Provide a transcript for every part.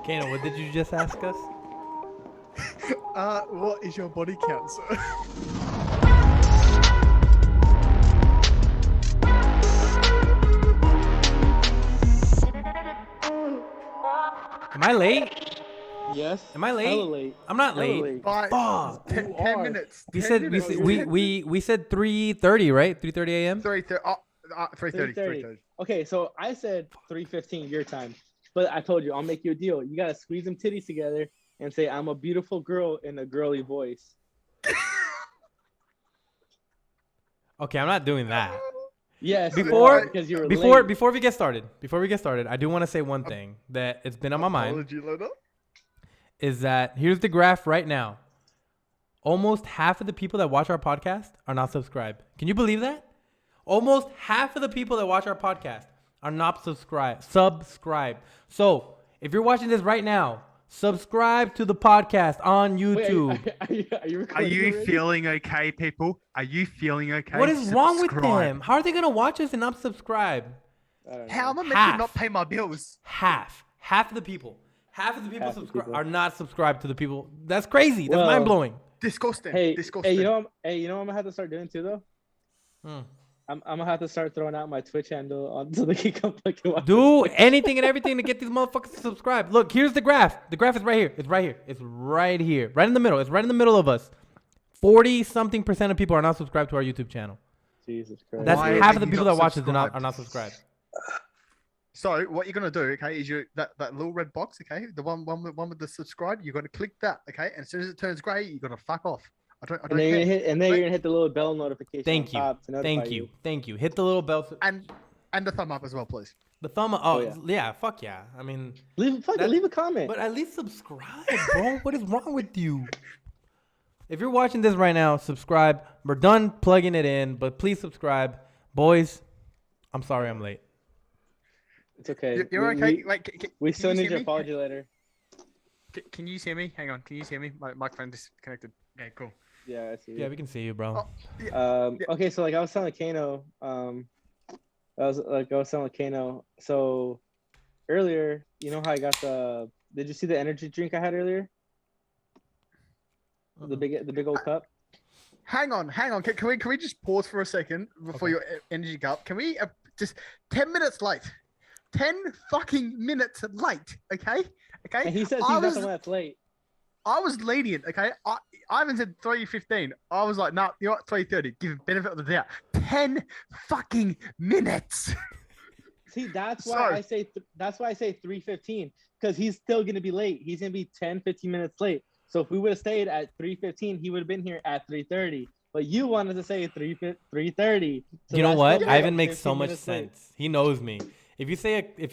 Cayno, what did you just ask us? What is your body count, sir? Am I late? Yes. Am I late? Hella late. I'm not Hella late. late. Fuck. 10 minutes. We 10 said minutes. we said 3:30, right? 3:30 a.m. 3:30. 3:30. 3:30. Okay, so I said 3:15 your time, but I told you I'll make you a deal. You gotta squeeze them titties together and say I'm a beautiful girl in a girly voice. Okay, I'm not doing that. Yes. Because you were late. before we get started, I do want to say one thing that it's been on my mind. Apology letter. Is that here's the graph right now. Almost half of the people that watch our podcast are not subscribed. Can you believe that? Almost half of the people that watch our podcast are not subscribed. So if you're watching this right now, subscribe to the podcast on YouTube. Wait, are you Are you already? feeling okay, people? Are you feeling okay? What is wrong with Subscribe. them? How are they gonna watch us and not subscribe? I don't know. How am I meant Half. to not pay my bills? Half of the people Half the people. are not subscribed to the people. That's crazy. That's Well, mind blowing. Disgusting. Hey, Disgusting. hey, you know what I'm gonna have to start doing too though? Hmm. I'm gonna have to start throwing out my Twitch handle on so they can come fucking watch Do us. anything and everything to get these motherfuckers to subscribe. Look, here's the graph. The graph is right here. It's right here. It's right here. Right in the middle. It's right in the middle of us. 40-something% of people are not subscribed to our YouTube channel. Jesus Christ. That's Why half are of the you people not that watch us subscribed? are not subscribed. So what you're gonna do, okay, is that little red box, okay, the one with the subscribe, you're gonna click that, okay, and as soon as it turns grey, you're gonna fuck off. I don't And then you're care. gonna hit, and then you're gonna hit the little bell notification. Thank on you. top to notify Thank you. Hit the little bell. And the thumb up as well, please. The thumb up. Oh, yeah. yeah. Fuck yeah. I mean, Leave a comment. but at least subscribe, bro. What is wrong with you? If you're watching this right now, subscribe. We're done plugging it in, but please subscribe. Boys, I'm sorry I'm late. It's okay. You're okay. We can still you need hear your me? apology letter. Can you hear me? Hang on. Can you hear me? My microphone disconnected. Okay, cool. Yeah, I see. Yeah, we can see you, bro. Oh, yeah. Okay, so like I was telling Cayno, I was telling Cayno. So earlier, you know how I got the? Did you see the energy drink I had earlier? The big old cup. Hang on. Can we just pause for a second before Okay. your energy cup? Can we just 10 minutes late? 10 fucking minutes late, okay? Okay. And he says he's not the one that's late. I was lenient, okay? I haven't said 3:15. I was like, nah, you're at 3:30. Give it benefit of the doubt. 10 fucking minutes. See, that's why So- I say that's why I say 3:15 because he's still gonna be late. He's gonna be 10, 15 minutes late. So if we would have stayed at 3:15, he would have been here at 3:30. But you wanted to say 3:30. So You know that's what? still Ivan like makes 15 so much minutes late. sense. He knows me. If you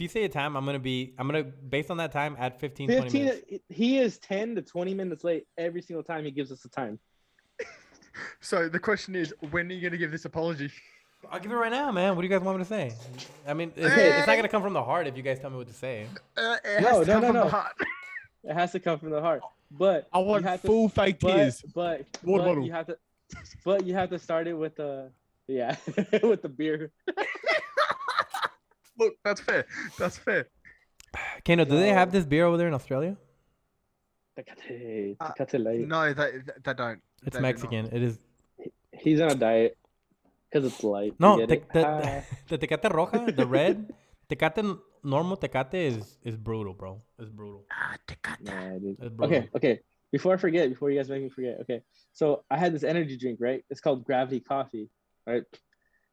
say a time, I'm gonna based on that time add 15, 20 minutes. He is 10 to 20 minutes late every single time he gives us a time. So the question is, when are you going to give this apology? I'll give it right now, man. What do you guys want me to say? I mean, Hey. it's not gonna come from the heart if you guys tell me what to say. It has to come from the heart. It has to come from the heart. But I you want have to- full fake tears. But Water bottle. you have to start it with yeah with the beer. Look, that's fair. That's fair. Cayno, do they No. have this beer over there in Australia? Tecate, Uh, Tecate Light. No, they don't. It's They do Mexican. It is. He's on a diet because it's light. No, You get it? the Tecate Roja, the red, Tecate normal Tecate is brutal, bro. It's brutal. Ah, Tecate. Nah, dude. It's brutal. Okay. Before you guys make me forget. Okay, so I had this energy drink, right? It's called Gravity Coffee, right?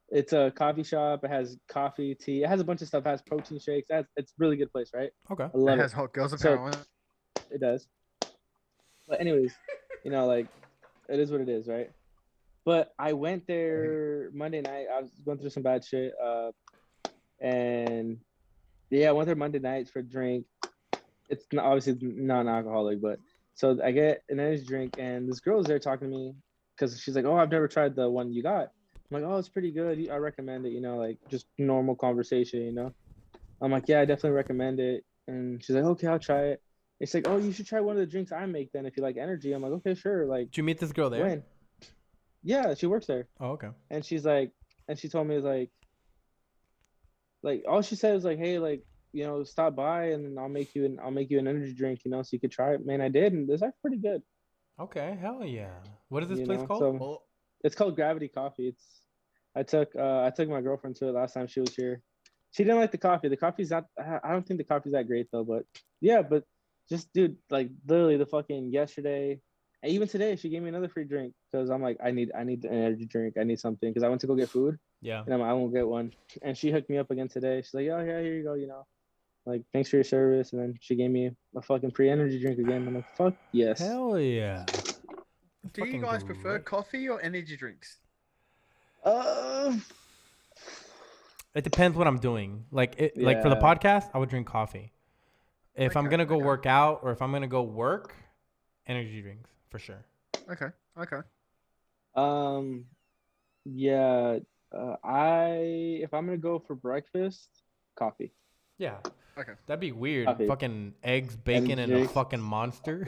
It's a coffee shop. It has coffee, tea. It has a bunch of stuff. It has protein shakes. It's a really good place, right? Okay. I It love has it. hot girls So- apparently. It does. But anyways, like it is what it is, right? But I went there Monday night. I was going through some bad shit. And yeah, I went there Monday nights for a drink. It's not, obviously non-alcoholic, but so I get an energy drink and this girl was there talking to me because she's like, "Oh, I've never tried the one you got." I'm like, "Oh, it's pretty good. I recommend it, like just normal conversation, I'm like, "Yeah, I definitely recommend it." And she's like, "Okay, I'll try it." It's like, "Oh, you should try one of the drinks I make then if you like energy." I'm like, "Okay, sure." Like, Did you meet this girl there? when? Yeah, she works there. Oh, okay. And she's like, and she told me like all she said was like, "Hey, like stop by and I'll make you an energy drink, so you could try it. Man, I did, and it's actually pretty good. Okay, hell yeah. What is this You place know, called? so Well, it's called Gravity Coffee. I took my girlfriend to it last time she was here. She didn't like the coffee. The coffee's not. I don't think the coffee's that great though. But yeah, but just dude, like literally the fucking yesterday, and even today, she gave me another free drink because I'm like, I need an energy drink. I need something because I went to go get food, Yeah. and I'm like, I won't get one. And she hooked me up again today. She's like, oh yeah, here you go. Like thanks for your service. And then she gave me a fucking free energy drink again. I'm like, fuck yes. Hell yeah. do you guys prefer coffee or energy drinks? It depends what I'm doing. Like for the Yeah. podcast, I would drink coffee. If I'm Okay, gonna go okay. work out or if I'm gonna go work, energy drinks for sure. Okay. Yeah. If I'm gonna go for breakfast, coffee. Yeah. Okay. That'd be weird. Coffee. Fucking eggs, bacon, and a drinks. fucking monster.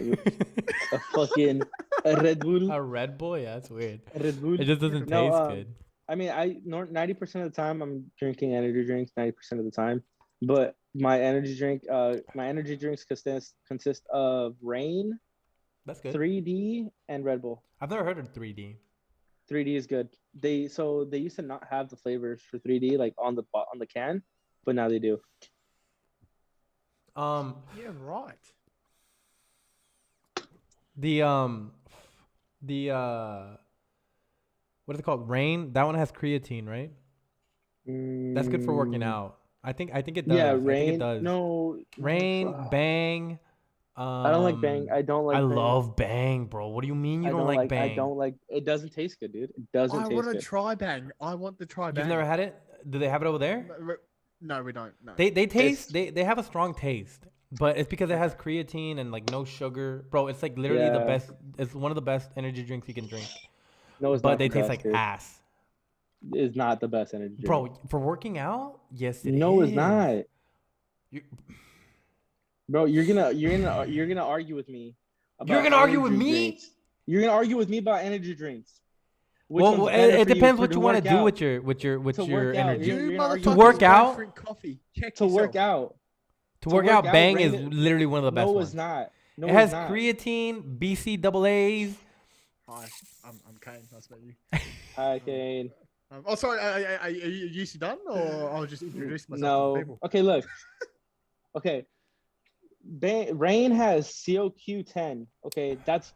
A fucking a Red Bull. A Red Bull? Yeah, that's weird. A Red Bull. It just doesn't No, taste good. I mean, 90% of the time I'm drinking energy drinks. 90% of the time, but my energy drinks consist of Rain, That's good. 3D, and Red Bull. I've never heard of 3D. 3D is good. They used to not have the flavors for 3D like on the can, but now they do. Yeah, right. The what is it called? Rain. That one has creatine, right? That's good for working out. I think it does. Yeah, I think Rain. it does. No, Rain, Bang. I don't like Bang. I don't like. I Bang. love Bang, bro. What do you mean you don't like Bang? I don't like. It doesn't taste good, dude. It doesn't I taste want to good. try Bang. I want to try Bang. You've never had it? Do they have it over there? No, we don't. No. They taste. They have a strong taste, but it's because it has creatine and like no sugar, bro. It's like literally the Yeah. best. It's one of the best energy drinks you can drink. No, it's But not they the taste best, like dude. ass, It's not the best energy drink. bro. For working out, yes, it No, is. it's not. You- Bro, you're gonna argue with me. You're gonna argue with energy me? drinks. You're gonna argue with me about energy drinks. Which Well, one's better it for depends for what to you want work to do out? with your To work out, energy. you're You gonna argue To motherfuckers work don't out? drink coffee. Check To work yourself. out. To To work work out, out, Bang Rain is is- literally one of the best No, ones. it's not. No, It has it's not. creatine, BCAAs. Hi, I'm Kane. Nice to meet you. Hi, Kane. Oh, sorry. Are you done, or I was just introducing myself to No. the people? Okay, look. Okay. Rain has COQ10. Okay, that's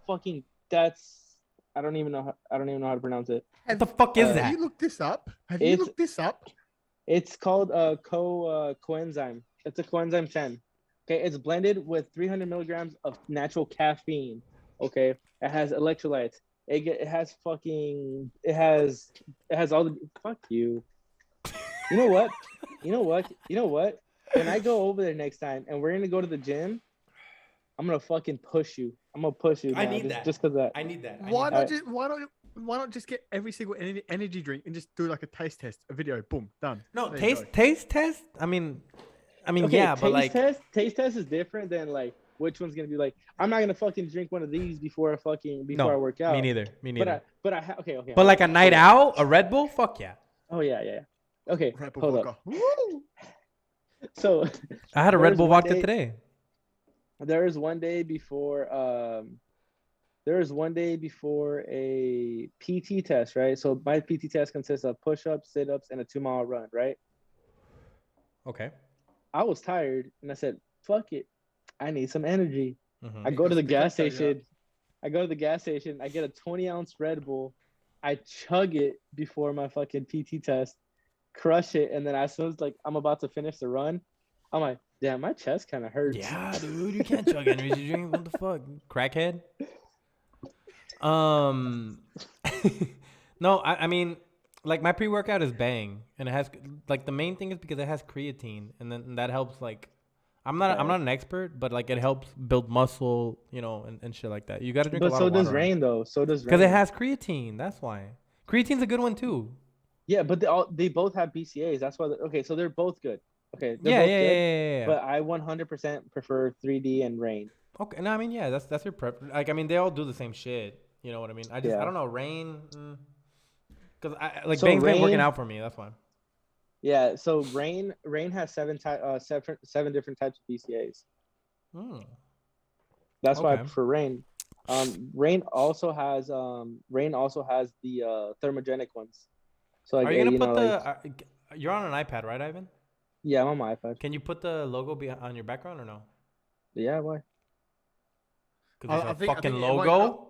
I don't even know how to pronounce it. What the fuck is Uh, that? Have you looked this up? Have you It's- looked this up? It's called coenzyme. It's a coenzyme 10. Okay, it's blended with 300 milligrams of natural caffeine. Okay, it has electrolytes. It has all the fuck you. You know what? When I go over there next time and we're gonna go to the gym, I'm gonna fucking push you. I'm gonna push you. I man, need just, that. just cause that. I need that. Why that. not just get every single energy drink and just do like a taste test, a video, boom, done. No, There you taste go. test. I mean, Okay, yeah, but like, taste test is different than like which one's gonna be like. I'm not gonna fucking drink one of these before I work out. me neither. Me neither. Okay. But like a night out, a Red Bull, fuck yeah. Oh yeah. Okay, Red Bull hold up. vodka. Woo! So I had a Red There's Bull one vodka day- today. there was one day before a PT test, right? So my PT test consists of push-ups, sit-ups, and a 2-mile run, right? Okay. I was tired and I said, fuck it. I need some energy. Mhm. I go to the gas Because they station. I get a 20-ounce Red Bull. I chug it before my fucking PT test, crush it, and then as soon as like I'm about to finish the run, I'm like, damn, my chest kind of hurts. Yeah, dude, you can't chug energy drink. What the fuck, crackhead? No, I mean, like my pre-workout is Bang, and it has like the main thing is because it has creatine, and then that helps. Like, I'm not an expert, but like it helps build muscle, and shit like that. You got to drink a But lot so of water. does Rain though. So does Rain. Because it has creatine. That's why. Creatine's a good one too. Yeah, but they both have BCAs. That's why. Okay, so they're both good. Okay, they're Yeah, both yeah, good. yeah. But I 100% prefer 3D and Rain. Okay, no, I mean, yeah, that's your prep. Like, I mean, they all do the same shit. You know what I mean? I don't know, Rain, because Bang's been working Rain- out for me. That's why. Yeah. So Rain has seven different types of BCAs. Hmm. That's why I Okay. prefer Rain. Rain also has the thermogenic ones. So like Are you gonna you put know like you're on an iPad, right, Ivan? yeah, I'm on my iPad. Can you put the logo on your background or no? Yeah, why? Because I it's a think fucking it won't. logo.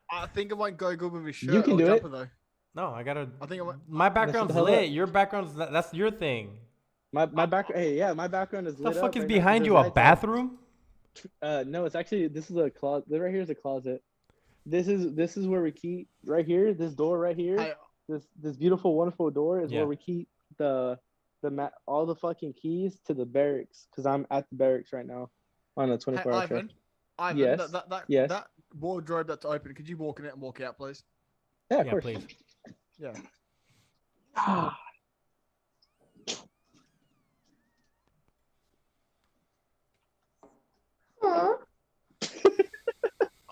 I think it won't go good with his You shirt can or do jumper it. though. No, I gotta. I think it won't. My That's what background's the hell lit. up. Your background's that's your thing. My background. Hey, yeah, my background is What the lit fuck up is right now 'cause behind there's you? A lights on. bathroom? No, it's actually this is a closet. Right here is a closet. This is where we keep right here. This door right here. Hey, This beautiful, wonderful door is Yeah. where we keep all the fucking keys to the barracks because I'm at the barracks right now on a 24-hour shift. Ivan, Yes. Yes. that wardrobe that's open. Could you walk in it and walk out, please? Yeah, of Yeah, course. please. Yeah.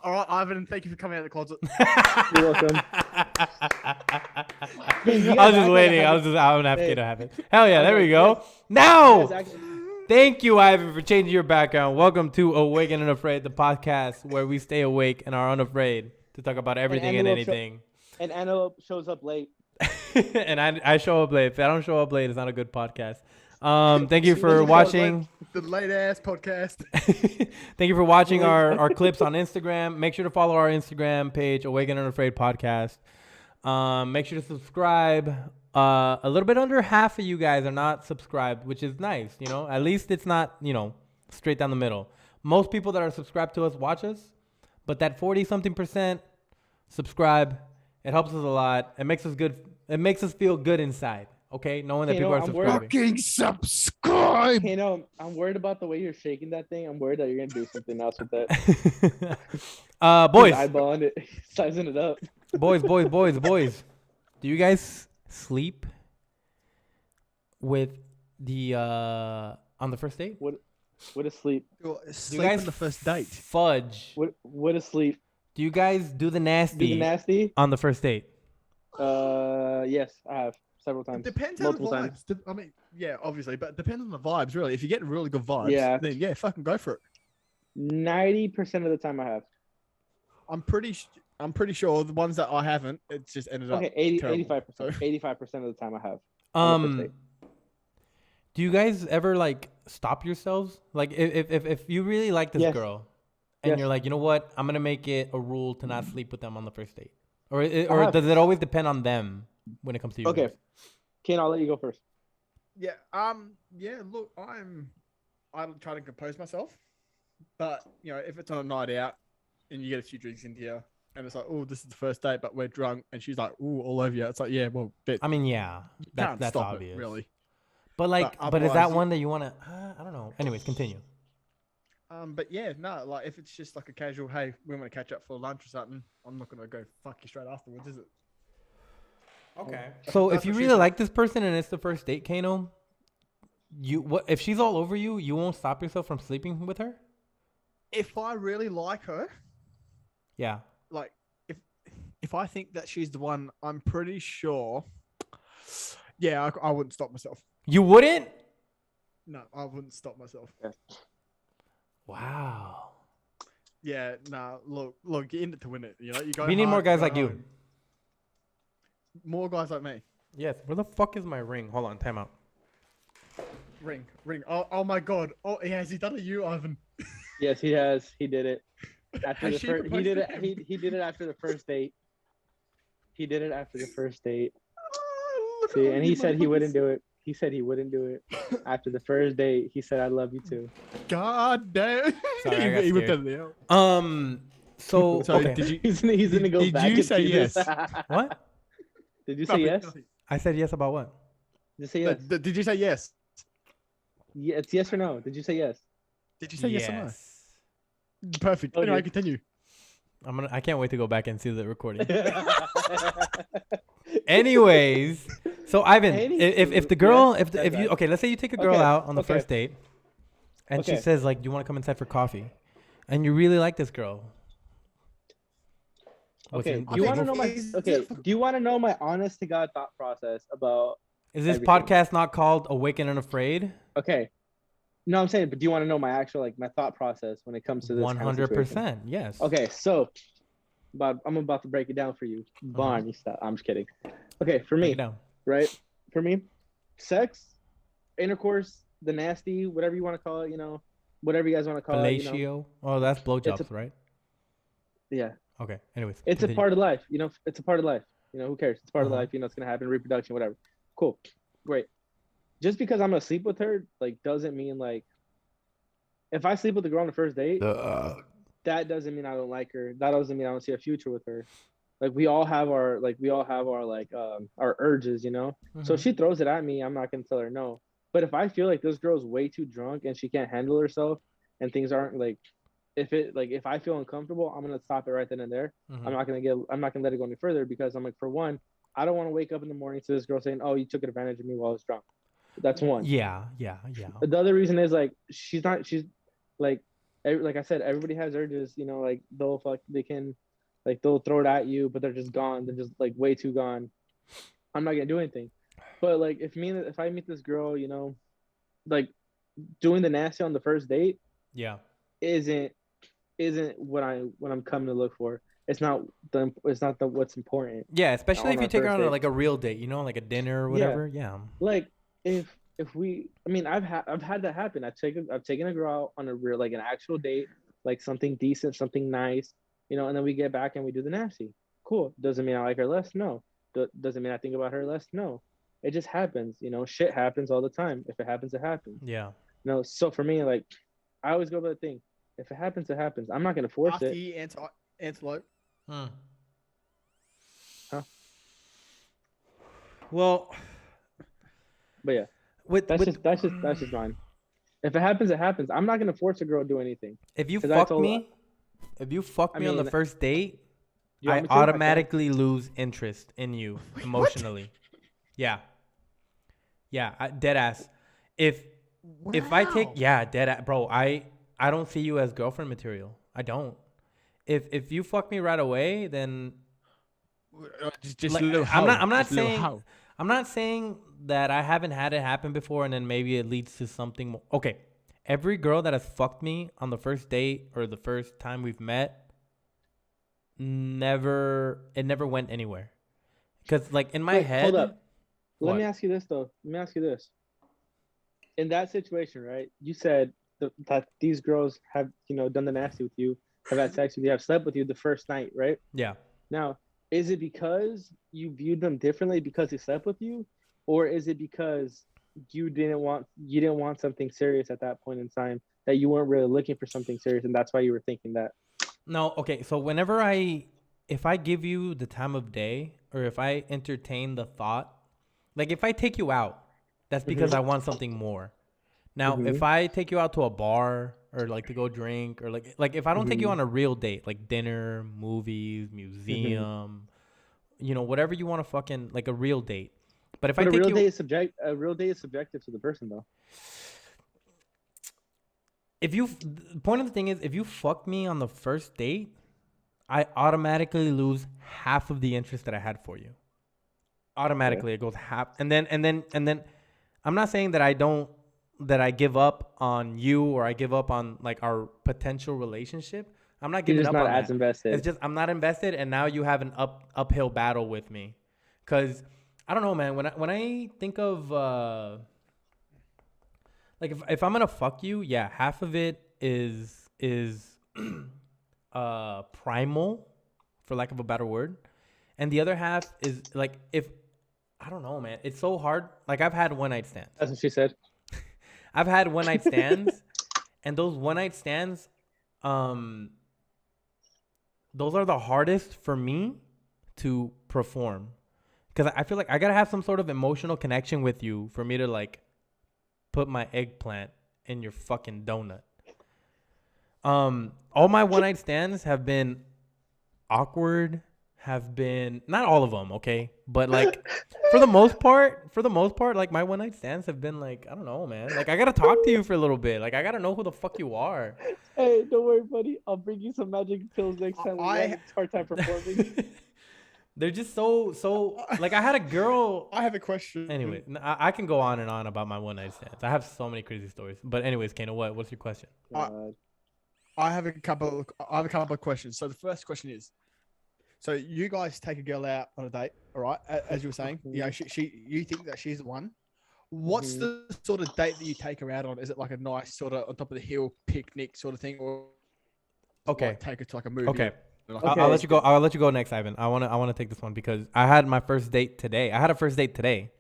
All right, Ivan. Thank you for coming out of the closet. You're welcome. I was just waiting. I'm gonna have to have it. Hell yeah, there Okay, we go. yes. Now, Yes, actually- thank you, Ivan, for changing your background. Welcome to Awake and Unafraid, the podcast where we stay awake and are unafraid to talk about everything and Antelope anything. And Antelope shows up late. And I show up late. If I don't show up late, it's not a good podcast. Thank you for Doesn't show up watching. The late ass podcast. Thank you for watching our clips on Instagram. Make sure to follow our Instagram page, Awake and Unafraid Podcast. Make sure to subscribe. A little bit under half of you guys are not subscribed, which is nice. You know, at least it's not, straight down the middle. Most people that are subscribed to us watch us, but that 40-something% subscribe, it helps us a lot. It makes us good. It makes us feel good inside. Okay, knowing that people are I'm worried- subscribing. Fucking subscribe. Hey, no, I'm worried about the way you're shaking that thing. I'm worried that you're gonna do something else with that. Boys, Eyeballing it, sizing it up. boys. Do you guys sleep with the on the first date? What a sleep. Sleep guys on the first date. Fudge. What a sleep. Do you guys do the Do nasty the nasty? on the first date? Yes, I have several times. It depends on the Multiple times. vibes. I mean, yeah, obviously, but it depends on the vibes, really. If you get really good vibes, Yeah. then yeah, fucking go for it. 90% of the time I have. I'm pretty sure the ones that I haven't, it's just ended up. Okay, terrible. 85%. So- 85% of the time I have. on the first date. Do you guys ever like stop yourselves? Like if you really like this Yes. girl, and Yes. you're like, you know what, I'm gonna make it a rule to not sleep with them on the first date, or have. does it always depend on them when it comes to you? Okay. guys? Kane, I'll let you go first. Yeah. Yeah. Look, I try to compose myself, but if it's on a night out and you get a few drinks into you, and it's like, oh, this is the first date, but we're drunk, and she's like, oh, all over you. It's like, yeah, well, I mean, yeah, you that, can't that's stop obvious. it, really. But like, But but is that otherwise, one that you wanna? I don't know. Anyways, continue. But yeah, no, like if it's just like a casual, hey, we want to catch up for lunch or something, I'm not gonna go fuck you straight afterwards, is it? Okay. That's- So that's if you what she really said. like this person and it's the first date, Cayno, what if she's all over you? You won't stop yourself from sleeping with her? If I really like her, Yeah. like if I think that she's the one, I'm pretty sure. Yeah, I wouldn't stop myself. You wouldn't? No, I wouldn't stop myself. Wow. Yeah, nah. Look, you're in it to win it. You go. We need more hard, guys go like you. home. More guys like me. Yes. Where the fuck is my ring? Hold on, time out. Ring. Oh my god. Oh, has he done it? You, Ivan? Yes, he has. He did it. After Has the she first, he proposed did to it. him? He did it after the first date. He did it after the first date. Look at See, all and you he said he wouldn't motherfuckers. do it. He said he wouldn't do it after the first date. He said, "I love you too." God damn. Sorry, I got he whipped scared. out of the out. So So okay. did you? He's gonna go Did back you and say see this. yes? What? Did you say Nothing, yes? nothing. I said yes about what? Did you say yes? Did you say yes? Yeah, it's yes or no. Did you say yes? Did you say yes or no? Yes. Perfect. Oh, Anyway, dude. continue. I can't wait to go back and see the recording. Anyways, so Ivan, if the girl, Yes, if you right. okay, let's say you take a girl Okay, out on the okay. first date, and she Okay. says like, "Do you want to come inside for coffee?" and you really like this girl. What's Okay. your- Do you what's want to your know move? my? Okay. Do you want to know my honest to God thought process about Is this everything. podcast not called Awake and Unafraid? Okay. No, I'm saying, but do you want to know my actual like my thought process when it comes to this kind of situation? 100%. Yes. Okay, so, but I'm about to break it down for you. Barney, stop. I'm just kidding. Okay, for Break me, it down. right? For me, sex, intercourse, the nasty, whatever you want to call it, whatever you guys want to call it, Fellatio. Oh, that's blowjobs, right? yeah, Okay. Anyways. it's continue. a part of life. It's a part of life. Who cares? It's part of Uh-huh. life. It's gonna happen, reproduction, whatever. Cool, great. Just because I'm gonna sleep with her, like, doesn't mean like, if I sleep with a girl on the first date, that doesn't mean I don't like her. That doesn't mean I don't see a future with her. Like we all have our our urges, So if Mhm. she throws it at me, I'm not gonna tell her no. But if I feel like this girl's way too drunk and she can't handle herself and things aren't like, if I feel uncomfortable, I'm gonna stop it right then and there. Mhm. I'm not gonna let it go any further because I'm like, for one, I don't want to wake up in the morning to this girl saying, "Oh, you took advantage of me while I was drunk." That's one. Yeah. The other reason is like she's like like I said, everybody has urges, like they'll throw it at you, but they're just gone. They're just like way too gone. I'm not gonna do anything. But like if I meet this girl, like doing the nasty on the first date Yeah. isn't what I'm coming to look for. It's not the what's important Yeah, especially on if you our take her first on date. like a real date, like a dinner or whatever. Yeah. Like if we, I mean, I've had that happen. I've taken a girl out on a real, like, an actual date, like something decent, something nice, and then we get back and we do the nasty. Cool. Doesn't mean I like her less. No. Doesn't mean I think about her less. No. It just happens. Shit happens all the time. If it happens, it happens. Yeah. So for me, like, I always go by the thing. If it happens, it happens. I'm not gonna force After it. you Antelope. Hmm. Huh? Well, But yeah, that's just mine. If it happens, it happens. I'm not gonna force a girl to do anything. if you 'Cause I fuck told- me, if you fuck I me on the mean, first date, You want I me to? I can. automatically lose interest in you emotionally. Yeah. Yeah, dead ass. If I take dead ass, bro, I don't see you as girlfriend material. I don't. If you fuck me right away, then just like, a little I'm not just a little saying hoe. I'm not saying that I haven't had it happen before and then maybe it leads to something more. Okay. Every girl that has fucked me on the first date or the first time we've met, it never went anywhere. Cuz like in my Wait, head, hold up. Let What? me ask you this though. Let me ask you this. In that situation, right? You said that these girls have, done the nasty with you, have had sex with you, have slept with you the first night, right? Yeah. Now, is it because you viewed them differently because they slept with you, or is it because you didn't want something serious at that point in time, that you weren't really looking for something serious, and that's why you were thinking that? No, okay. So if I give you the time of day or if I entertain the thought, like if I take you out, that's because I want something more. Now, if I take you out to a bar or like to go drink or like if I don't take you on a real date, like dinner, movies, museum, whatever you want to fucking like a real date. But if But I a take real you, date is subjective to the person, though. the point of the thing is, if you fuck me on the first date, I automatically lose half of the interest that I had for you. Automatically, it goes half, and then I'm not saying that I give up on you or I give up on like our potential relationship. I'm not You're giving just up not on as that. invested. It's just I'm not invested, and now you have an uphill battle with me, because I don't know, man. When I think of like if I'm gonna fuck you, yeah, half of it is primal, for lack of a better word, and the other half is like if I don't know, man. It's so hard. Like I've had one night stands. That's what she said. I've had one night stands, and those one night stands, those are the hardest for me to perform, because I feel like I gotta have some sort of emotional connection with you for me to like put my eggplant in your fucking donut. All my one night stands have been awkward. Have been not all of them, okay, but like for the most part, like my one night stands have been like, I don't know, man. Like I gotta talk to you for a little bit. Like I gotta know who the fuck you are. Hey, don't worry, buddy. I'll bring you some magic pills next time we I- have a hard time performing. They're just so like I had a girl. I have a question. Anyway, I can go on and on about my one night stands. I have so many crazy stories. But anyways, Cayno, what's your question? I have a couple. I have a couple of questions. So the first question is, so you guys take a girl out on a date, all right? As you were saying, you know, you think that she's the one. What's the sort of date that you take her out on? Is it like a nice sort of on top of the hill picnic sort of thing, or Okay, like take her to like a movie? okay. Like I'll let you go. I'll let you go next, Ivan. I wanna take this one because I had my first date today. I had a first date today.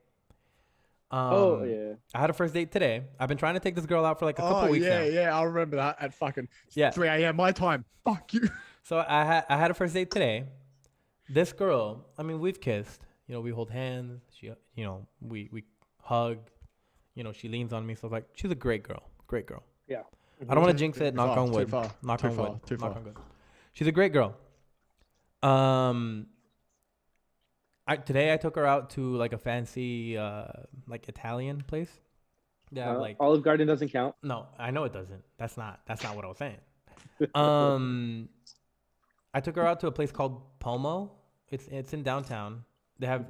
I had a first date today. I've been trying to take this girl out for like a couple weeks now. Yeah, I remember that at fucking 3 a.m. my time. Fuck you. So I had a first date today. This girl, I mean, we've kissed. You know, we hold hands. She, you know, we hug. You know, she leans on me. So like, she's a great girl. Great girl. Yeah. I don't want to jinx it. Knock on wood. Knock on wood. Knock on wood. She's a great girl. Today I took her out to like a fancy like Italian place. Yeah, like Olive Garden doesn't count. No, I know it doesn't. That's not what I was saying. I took her out to a place called Pomo. It's in downtown. They have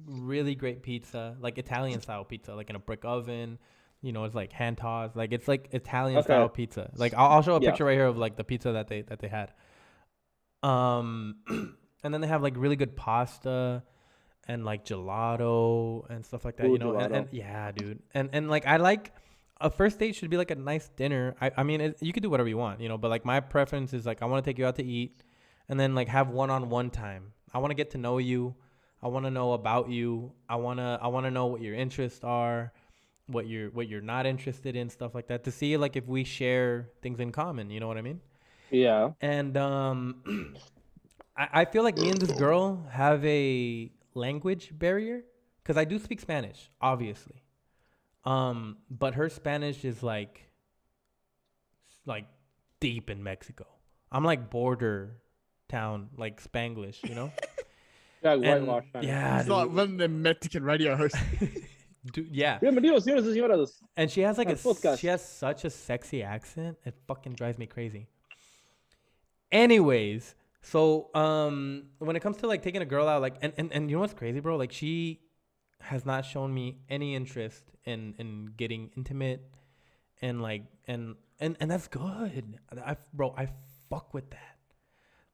really great pizza, like Italian style pizza, like in a brick oven. You know, it's like hand tossed. Like it's like Italian style pizza. Like I'll show a picture right here of like the pizza that they had. And then they have like really good pasta and like gelato and stuff like that. You know, and yeah, dude. And like I like a first date should be like a nice dinner. I mean, you could do whatever you want, you know, but like my preference is like I want to take you out to eat, and then like have one-on-one time. I want to get to know you. I want to know about you. I wanna know what your interests are, what you're not interested in, stuff like that, to see like if we share things in common. You know what I mean? Yeah. And I feel like me and this girl have a language barrier because I do speak Spanish, obviously. But her Spanish is like deep in Mexico. I'm like border town, like Spanglish, you know? Yeah, it's like one of the Mexican radio hosts. Dude, yeah. Bienvenidos, señores y señoras. And she has like podcast. She has such a sexy accent. It fucking drives me crazy. Anyways, so when it comes to like taking a girl out, like and you know what's crazy, bro? Like she has not shown me any interest in getting intimate, and like and that's good. I fuck with that.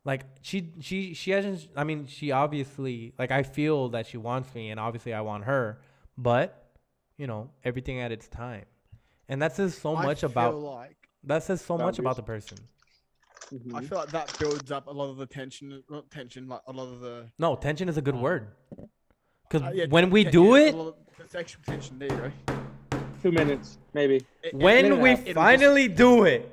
Like she hasn't. I mean, she obviously, like, I feel that she wants me, and obviously I want her, but you know, everything at its time, and that says so much about the person. I feel like that builds up a lot of the tension. Not tension, like a lot of the. No, tension is a good word. Because when we do it, the sexual tension. There you go. 2 minutes, maybe. When we finally do it,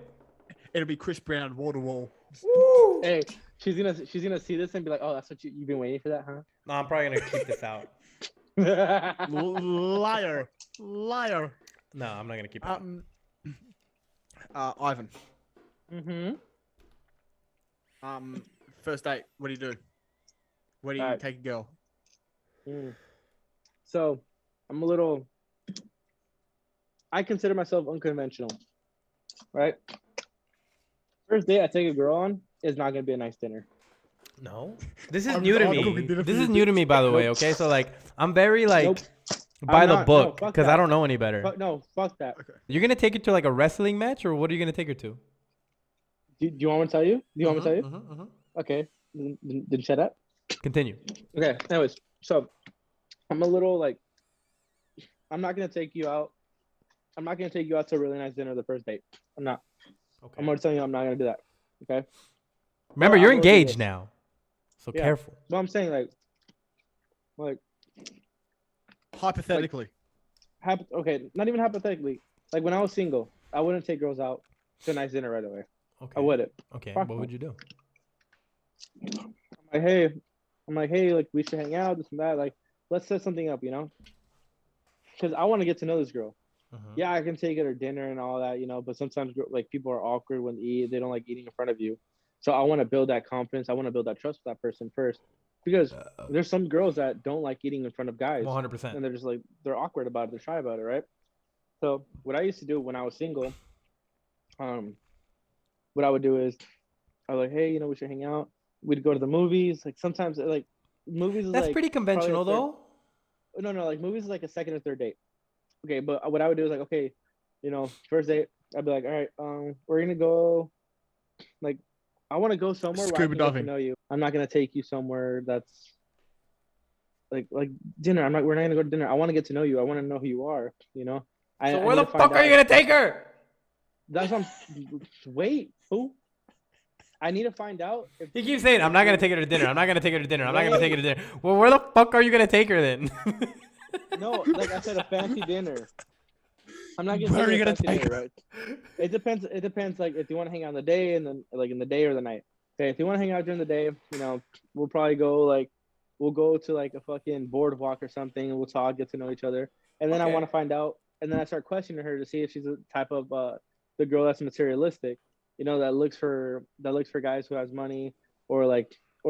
it'll be Chris Brown, wall to wall. Woo! Hey, she's gonna see this and be like, "Oh, that's what you've been waiting for, that, huh?" No, I'm probably gonna keep this out. Liar. No, I'm not gonna keep it. Ivan. Mm-hmm. First date. What do you do? Where do you take a girl? So, I consider myself unconventional, right? First date I take a girl on is not gonna be a nice dinner. No, this is new to me. This is new to me, by the way. Okay, so like I'm very like by the book because I don't know any better. Fuck that. Okay. You're gonna take her to like a wrestling match, or what are you gonna take her to? Do you want me to tell you? Do you want me to tell you? Okay, then shut up. Continue. Okay. Anyways, so I'm a little like, I'm not gonna take you out. I'm not gonna take you out to a really nice dinner the first date. I'm not. Okay. I'm gonna tell you I'm not gonna do that. Okay. Remember, you're engaged now, so careful. But I'm saying like hypothetically. Okay, not even hypothetically. Like when I was single, I wouldn't take girls out to a nice dinner right away. Okay. I wouldn't. Okay. What would you do? I'm like, hey, like we should hang out, this and that. Like, let's set something up, you know? Because I want to get to know this girl. Yeah, I can take her to dinner and all that, you know, but sometimes like people are awkward when they eat. They don't like eating in front of you. So I want to build that confidence. I want to build that trust with that person first, because there's some girls that don't like eating in front of guys. 100%. And they're just like, they're awkward about it. They're shy about it, right? So what I used to do when I was single, what I would do is I was like, hey, you know, we should hang out. We'd go to the movies. Like sometimes like movies is That's like pretty probably conventional, a third- though. No, like movies is like a second or third date. Okay, but what I would do is like, okay, first date, I'd be like, all right, we're gonna go, like, I want to go somewhere where I Scuba can get to diving. know you. I'm not gonna take you somewhere that's like dinner. We're not gonna go to dinner. I want to get to know you. I want to know who you are. So I where need the to find fuck are you out. gonna take her? That's what wait, who? I need to find out. If, He keeps saying, I'm not gonna take her to dinner. I'm not gonna take her to dinner. I'm not gonna take her to dinner. Well, where the fuck are you gonna take her then? no, like I said, a fancy dinner. I'm not gonna Where are take you her a gonna fancy take dinner, right? It depends. It depends. Like if you want to hang out in the day and then like in the day or the night. Okay, if you want to hang out during the day, we'll probably go we'll go to like a fucking boardwalk or something, and we'll talk, get to know each other, and then I Okay. want to find out, and then I start questioning her to see if she's the type of the girl that's materialistic, that looks for guys who has money or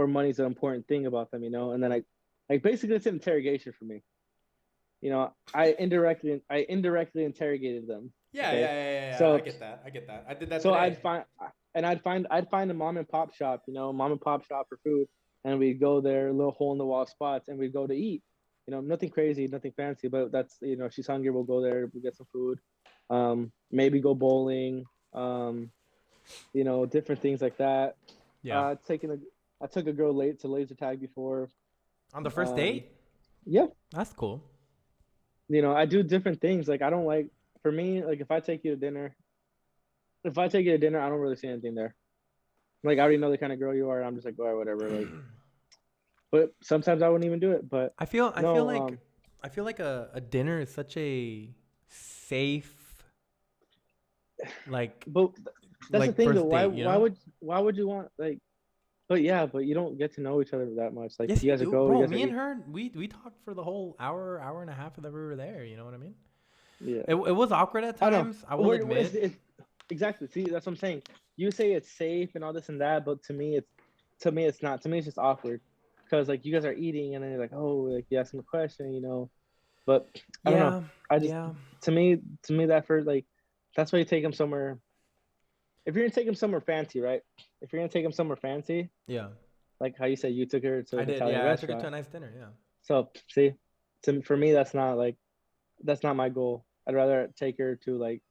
money's an important thing about them, and then basically it's an interrogation for me. I indirectly interrogated them. Yeah, Okay? yeah. So- I get that. I did that So today. I'd find a mom and pop shop, for food, and we'd go there, a little hole in the wall spots, and we'd go to eat. Nothing crazy, nothing fancy, but that's she's hungry, we'll go there, we'll get some food. Maybe go bowling, different things like that. Yeah. I took a girl late to laser tag before. On the first date? Yeah. That's cool. I do different things. Like I don't for me, like if I take you to dinner, I don't really see anything there. Like I already know the kind of girl you are. And I'm just like, all right, whatever. Like, but sometimes I wouldn't even do it. But I feel like a dinner is such a safe, like, but that's like the thing first though. Why date, you know? why would you want like? But yeah, but you don't get to know each other that much. Like Yes, you guys you would do. go. Bro, you guys me would and her, we talked for the whole hour and a half that we were there. You know what I mean? Yeah. It was awkward at I know. times. I will admit. Exactly. See, that's what I'm saying. You say it's safe and all this and that, but to me it's not. To me, it's just awkward because like you guys are eating and then you're like, oh, like you ask them a question, But I don't know. I just to me that first that's why you take them somewhere. If you're gonna take them somewhere fancy, right? If you're gonna take them somewhere fancy, Yeah. like how you said you took her to I an did. Italian Yeah, I took her restaurant. to a nice dinner. Yeah. So see, for me that's not my goal. I'd rather take her to like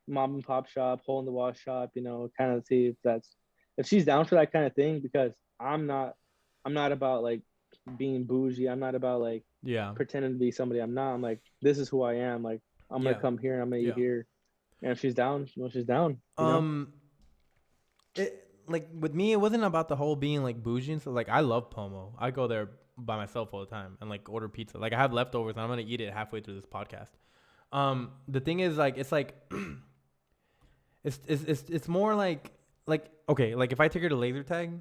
mom and pop shop, hole in the wall shop, kind of see if she's down for that kind of thing, because I'm not about like being bougie. I'm not about like Yeah. pretending to be somebody I'm not. I'm like, this is who I am. Like I'm gonna come here and I'm gonna eat here. And if she's down, she's down. It like with me, it wasn't about the whole being like bougie and stuff. Like I love Pomo. I go there by myself all the time and like order pizza. Like I have leftovers and I'm gonna eat it halfway through this podcast. The thing is like it's like it's more like okay, like if I take her to laser tag,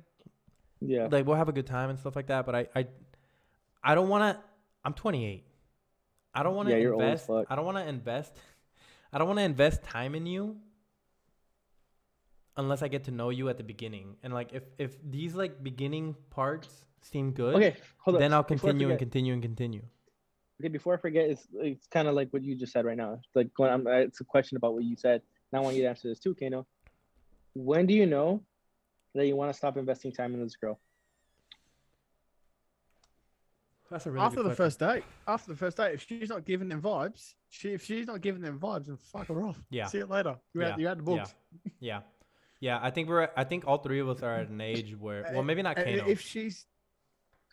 Yeah. like we'll have a good time and stuff like that. But I don't wanna. I'm 28. I don't wanna you're old as invest. fuck. I don't wanna invest time in you unless I get to know you at the beginning. And like if these like beginning parts seem good, Okay, hold on. then I'll Before I continue and forget- continue and continue. Okay, before I forget, it's kind of like what you just said right now. It's like it's a question about what you said, and I want you to answer this too, Cayno. When do you know that you want to stop investing time in this girl? That's a really After good the first date, if she's not giving them vibes, then fuck her off. Yeah. See you later. You had the books. Yeah. I think all three of us are at an age where, well, maybe not Cayno. If she's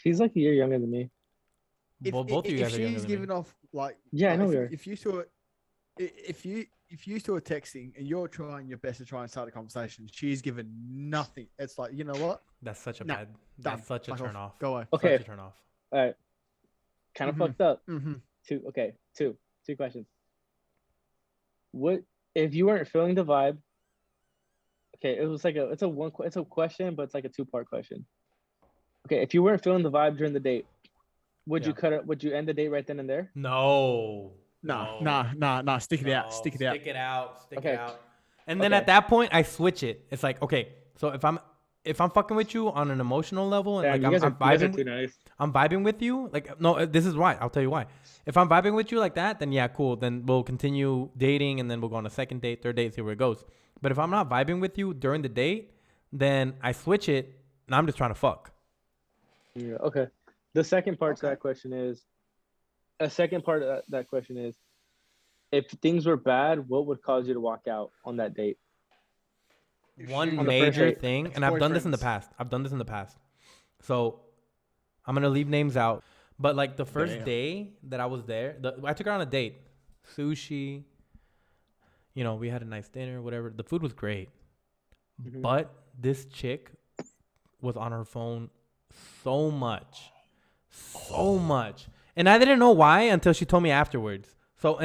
like a year younger than me. Well, both of you guys are younger she's than me. giving off like Yeah, I know we are. if you two are texting and you're trying your best to try and start a conversation, she's given nothing. It's like, you know what? That's such a Nah, bad. Done. That's such a Fuck turn off. Go away. Okay. Such a turn off. All right. Kind of Mhm. fucked up. Mm-hmm. Two questions. What if you weren't feeling the vibe? Okay, it's a question, but it's like a two-part question. Okay, if you weren't feeling the vibe during the date, would you cut it? Would you end the date right then and there? No. Nah. Stick it out. No, Stick it out. Stick it out. Stick Okay. it out. And then Okay. at that point, I switch it. It's like, okay, so if I'm fucking with you on an emotional level and Damn, like you guys I'm are vibing, too nice. I'm vibing with you. Like, no, this is why. I'll tell you why. If I'm vibing with you like that, then yeah, cool. Then we'll continue dating and then we'll go on a second date, third date, see where it goes. But if I'm not vibing with you during the date, then I switch it and I'm just trying to fuck. Yeah. Okay. The second part to Okay. that question is, if things were bad, what would cause you to walk out on that date? Your One On the shoes, first major date. thing, and I've done this in the ex-boyfriends. past. So I'm gonna leave names out, but like the first Damn. day that I was there, I took her on a date, sushi. You know, we had a nice dinner, whatever. The food was great, Mhm. but this chick was on her phone so much, and I didn't know why until she told me afterwards. So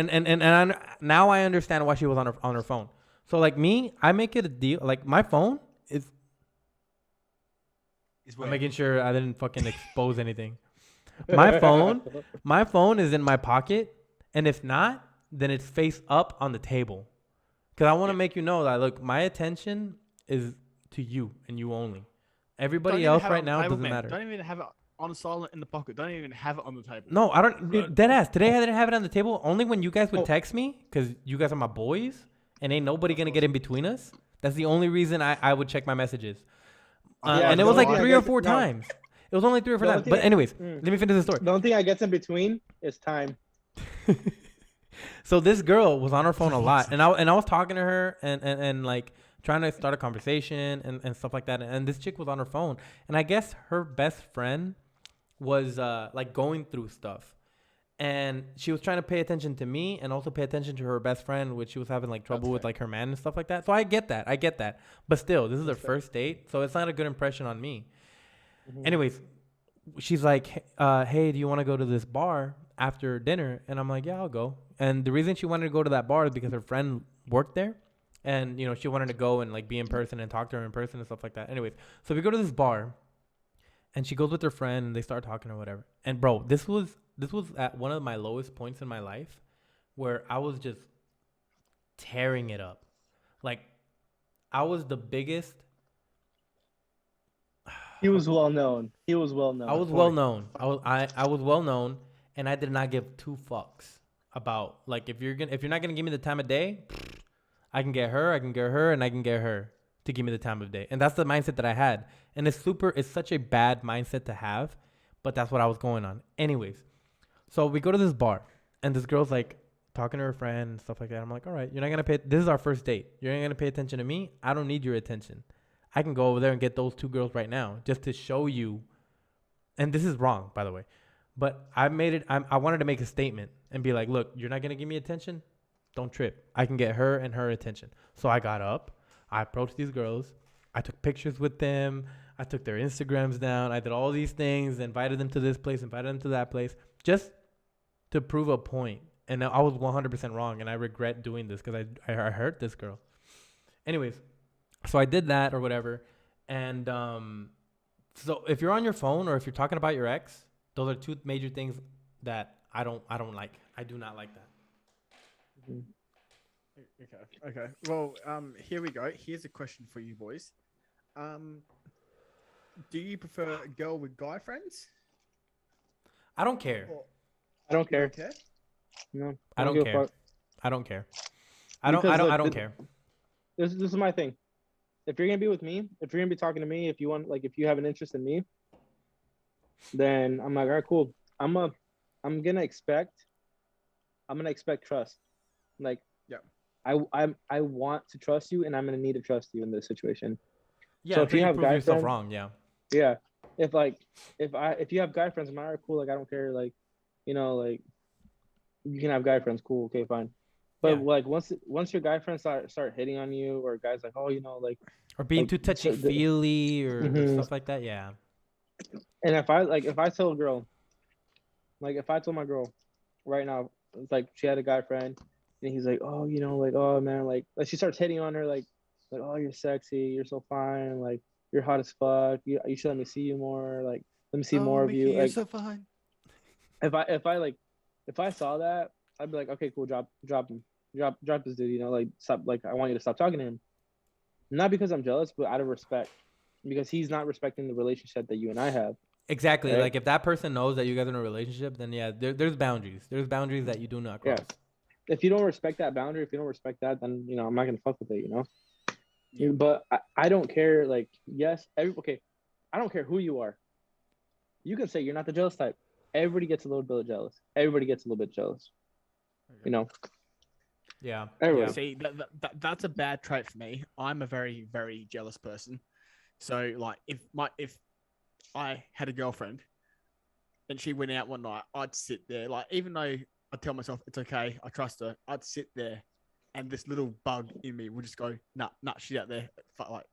now I understand why she was on her phone. So like me, I make it a deal. Like my phone is. I'm making sure I didn't fucking expose anything. My phone is in my pocket, and if not, then it's face up on the table. Cause I want to Yeah. make you know that look, my attention is to you and you only. Don't Everybody even else have it right on the now table, doesn't man. matter. Don't even have it on silent in the pocket. Don't even have it on the table. No, I don't. Dude, dead ass. Today I didn't have it on the table. Only when you guys would Oh. text me, cause you guys are my boys, and ain't nobody Of gonna course. get in between us. That's the only reason I would check my messages. Yeah, And it the was only like thing I 3 or 4 get no, times. It was only 3 or 4 the only times. thing But anyways, let me finish the story. the only thing I get in between is time. So this girl was on her phone a lot, and I was talking to her and like trying to start a conversation and stuff like that. And this chick was on her phone, and I guess her best friend was like going through stuff, and she was trying to pay attention to me and also pay attention to her best friend, which she was having like trouble That's with fair. like her man and stuff like that. So I get that. But still, this is their That's fair. first date, so it's not a good impression on me. Mhm. Anyways, she's like, hey, do you want to go to this bar after dinner? And I'm like, yeah, I'll go. And the reason she wanted to go to that bar is because her friend worked there. And, you know, she wanted to go and like be in person and talk to her in person and stuff like that. Anyways, so we go to this bar and she goes with her friend and they start talking or whatever. And bro, this was at one of my lowest points in my life where I was just tearing it up. Like I was the biggest. He was well known. I was well known. I was well known, and I did not give two fucks about like if you're not gonna give me the time of day, I can get her, and I can get her to give me the time of day, and that's the mindset that I had, and it's such a bad mindset to have, but that's what I was going on. Anyways, so we go to this bar, and this girl's like talking to her friend and stuff like that. I'm like, all right, you're not gonna pay. This is our first date. You're not gonna pay attention to me. I don't need your attention. I can go over there and get those two girls right now just to show you. And this is wrong, by the way, but I made it. I wanted to make a statement and be like, look, you're not gonna give me attention. Don't trip. I can get her and her attention. So I got up. I approached these girls. I took pictures with them. I took their Instagrams down. I did all these things. Invited them to this place. Invited them to that place, just to prove a point. And I was 100% wrong, and I regret doing this because I hurt this girl. Anyways, so I did that or whatever, and so if you're on your phone or if you're talking about your ex, those are two major things that I don't like. I do not like that. Mhm. Okay. Well, here we go. Here's a question for you boys. Do you prefer a girl with guy friends? I don't care. Or I don't care. okay? No, I don't give a care. fuck. I don't care. Because, I look, don't care. This is my thing. If you're gonna be with me, if you're gonna be talking to me, if you want, like, if you have an interest in me, then I'm like, all right, cool. I'm gonna expect trust. Like, Yeah. I want to trust you, and I'm gonna need to trust you in this situation. Yeah, So if you have prove yourself wrong, yeah. Yeah. If you have guy friends, I'm all right, cool. Like, I don't care. Like, like you can have guy friends, cool, okay, fine. But Yeah. like once your guy friends start hitting on you, or guys like, oh, like, Or being like, too touchy feely or Mhm. stuff like that, yeah. and if I tell a girl, like, if I told my girl right now, it's like she had a guy friend, and he's like, oh, like, oh man, like she starts hitting on her, like, oh, you're sexy, you're so fine, like you're hot as fuck, you should let me see you more, like let me see more of you. Mickey, you're Like, so fine. if I saw that, I'd be like, okay, cool, drop him, drop this dude, like, stop, like, I want you to stop talking to him. Not because I'm jealous, but out of respect, because he's not respecting the relationship that you and I have. Exactly. Right? Like if that person knows that you guys are in a relationship, then yeah, there's boundaries. There's boundaries that you do not cross. Yeah. If you don't respect that boundary, if you don't respect that, then I'm not gonna fuck with it. But I don't care. Like, yes, okay, I don't care who you are. you can say you're not the jealous type. Everybody gets a little bit jealous. Everybody gets a little bit jealous. You know. Yeah. Everybody. See, that's a bad trait for me. I'm a very, very jealous person. So, like, if I had a girlfriend and she went out one night, I'd sit there, like, even though I'd tell myself it's okay, I trust her, I'd sit there, and this little bug in me would just go, nah, she's out there, like,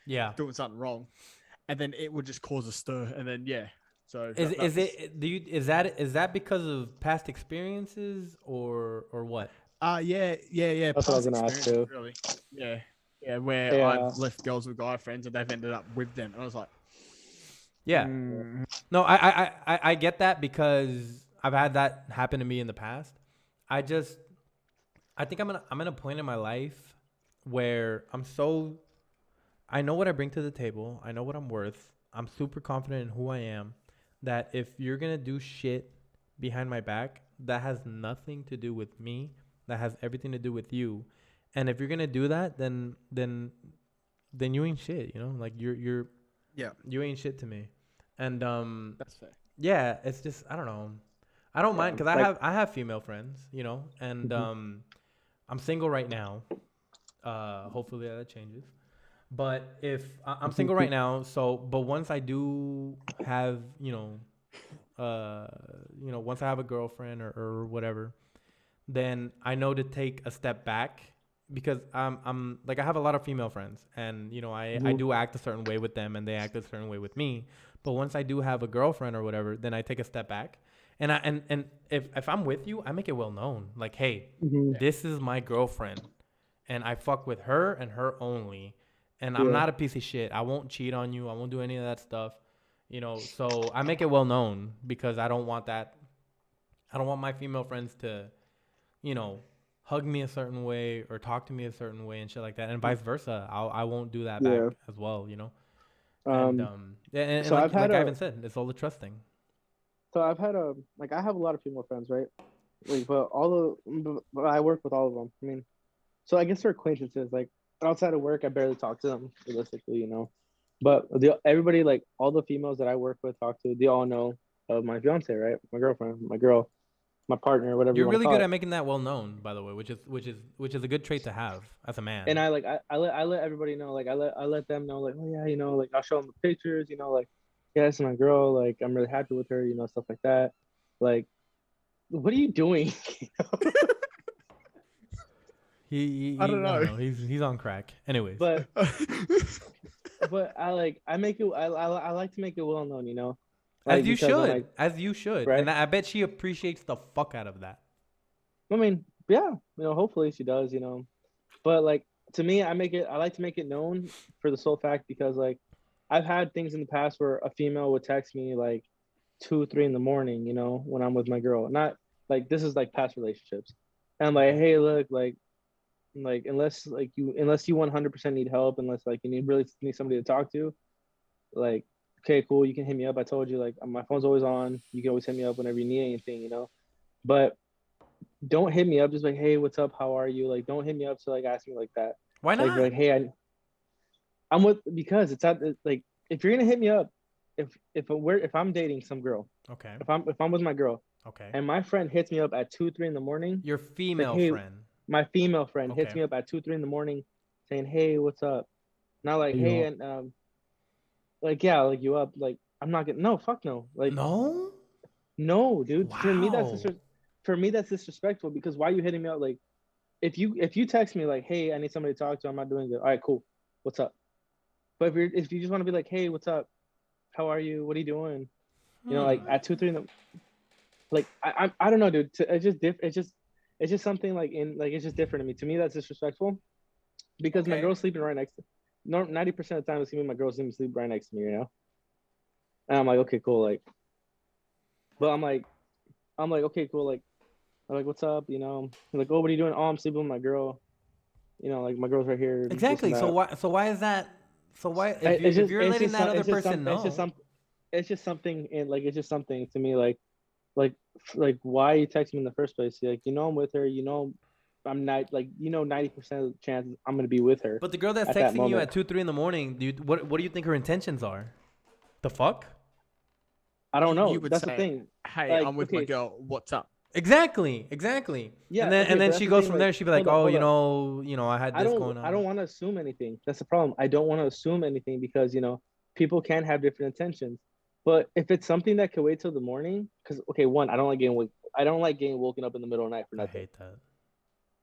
Yeah. doing something wrong, and then it would just cause a stir, and then yeah. So Is that because of past experiences or what? Yeah. That's what I was Past gonna ask experience, too. really. Yeah, where Yeah. I've left girls with guy friends and they've ended up with them, and I was like, Yeah. No, I get that because I've had that happen to me in the past. I think I'm in a point in my life where I know what I bring to the table. I know what I'm worth. I'm super confident in who I am. That if you're gonna do shit behind my back, that has nothing to do with me. That has everything to do with you. And if you're gonna do that, then you ain't shit. You know, like you ain't shit to me. And that's fair. yeah, it's just I don't know. I don't mind because like- I have female friends, you know, and I'm single right now. Hopefully that changes. But if I'm single right now, but once I do have, once I have a girlfriend or whatever, then I know to take a step back because I'm like I have a lot of female friends, and I do act a certain way with them, and they act a certain way with me. But once I do have a girlfriend or whatever, then I take a step back, and if I'm with you, I make it well known, like, hey, this is my girlfriend, and I fuck with her and her only. And I'm not a piece of shit. I won't cheat on you. I won't do any of that stuff. So I make it well known because I don't want that. I don't want my female friends to, hug me a certain way or talk to me a certain way and shit like that. And vice versa. I won't do that back as well, And so like Ivan said, it's all the trust thing. So I've had I have a lot of female friends, right? Like, but I work with all of them. I mean, so I guess they're acquaintances. Like, outside of work, I barely talk to them realistically, But everybody, like all the females that I work with, talk to, they all know of my fiance, right? My girlfriend, my girl, my partner, whatever. You're you really call good it. at making that well known, by the way, which is a good trait to have as a man. And I let everybody know, like I let them know, like, oh yeah, like I'll show them the pictures, like, yeah, this is my girl, like I'm really happy with her, stuff like that. Like, what are you doing? I don't know. He's on crack. Anyways, but I like to make it well known, like, as you should, right? and I bet she appreciates the fuck out of that. I mean, yeah, hopefully she does, but like to me, I like to make it known for the sole fact because like I've had things in the past where a female would text me like 2, 3 in the morning, when I'm with my girl. Not like this is like past relationships, and I'm like, hey, look, like unless you 100% need help, unless like you really need somebody to talk to, like, okay, cool, you can hit me up. I told you, like, my phone's always on. You can always hit me up whenever you need anything, But don't hit me up just like, hey, what's up? How are you? Like, don't hit me up to like ask me like that. Why not? Like hey, because it's not like if you're gonna hit me up, if I'm dating some girl, okay, if I'm with my girl, okay, and my friend hits me up at 2, 3 in the morning, your female like, hey, friend. My female friend Okay. hits me up at 2, 3 in the morning saying, hey, what's up? Not like, You hey, up? and like, yeah, like you up. Like, I'm not getting, no, fuck no. Like, No, dude. Wow. For me, that's disrespectful because why are you hitting me up? Like, if you text me like, hey, I need somebody to talk to, I'm not doing good. All right, cool. What's up? But if you just want to be like, hey, what's up? How are you? What are you doing? Like at 2, 3 in the, like, I don't know, dude. It's just something like it's just different to me. To me, that's disrespectful because my girl's sleeping right next to. 90% of the time, it's gonna be my girl's gonna sleep right next to me, And I'm like, okay, cool, like. But I'm like, okay, cool, like, I'm like, what's up, like, oh, what are you doing? Oh, I'm sleeping with my girl. Like my girl's right here. Exactly. So why is that? So why if you're letting that other person know? It's just something, and like it's just something to me, like why you text me in the first place? Like, I'm with her, I'm not, like, 90% of the chance I'm gonna be with her. But the girl that's that texting you moment. at 2, 3 in the morning, dude, what do you think her intentions are? The fuck? I don't know. You would That's say, the thing. Hey, Like, I'm with my okay. girl. What's up? Exactly. Yeah. And then okay, but that's she the goes thing, from like, there. She'd be like, hold up, oh, hold up. I had I this don't going on. I don't want to assume anything. That's the problem. I don't want to assume anything because people can have different intentions. But if it's something that could wait till the morning, because okay, one, I don't like getting woken up in the middle of the night for I nothing. hate that.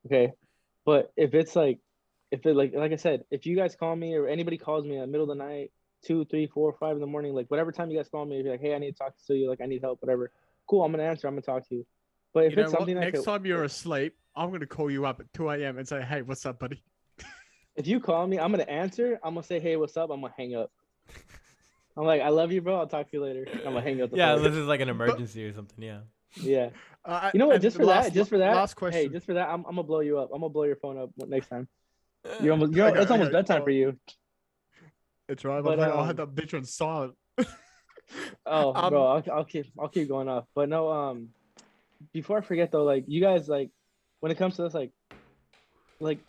Okay. But if it's like I said, if you guys call me or anybody calls me in the middle of the night, 2, 3, 4, 5 in the morning, like whatever time you guys call me, if you're like, hey, I need to talk to you, like I need help, whatever. Cool, I'm gonna answer, I'm gonna talk to you. But if You know it's what? something that Next could, time you're asleep, I'm gonna call you up at 2 a.m. and say, "Hey, what's up, buddy?" if you call me, I'm gonna answer, I'm gonna say, hey, what's up? I'm gonna hang up. I'm like, I love you, bro. I'll talk to you later. I'm gonna hang up the Yeah, phone. this is like an emergency or something. Yeah. Yeah. You know what? And Just for last that. last Hey, question. just for that, I'm gonna blow you up. I'm gonna blow your phone up next time. You're almost, Okay, it's almost okay, bedtime go for on. you. It's right. But I'll have that bitch on silent. oh, Um, bro, I'll keep going off. But no, before I forget though, like you guys, like when it comes to this, like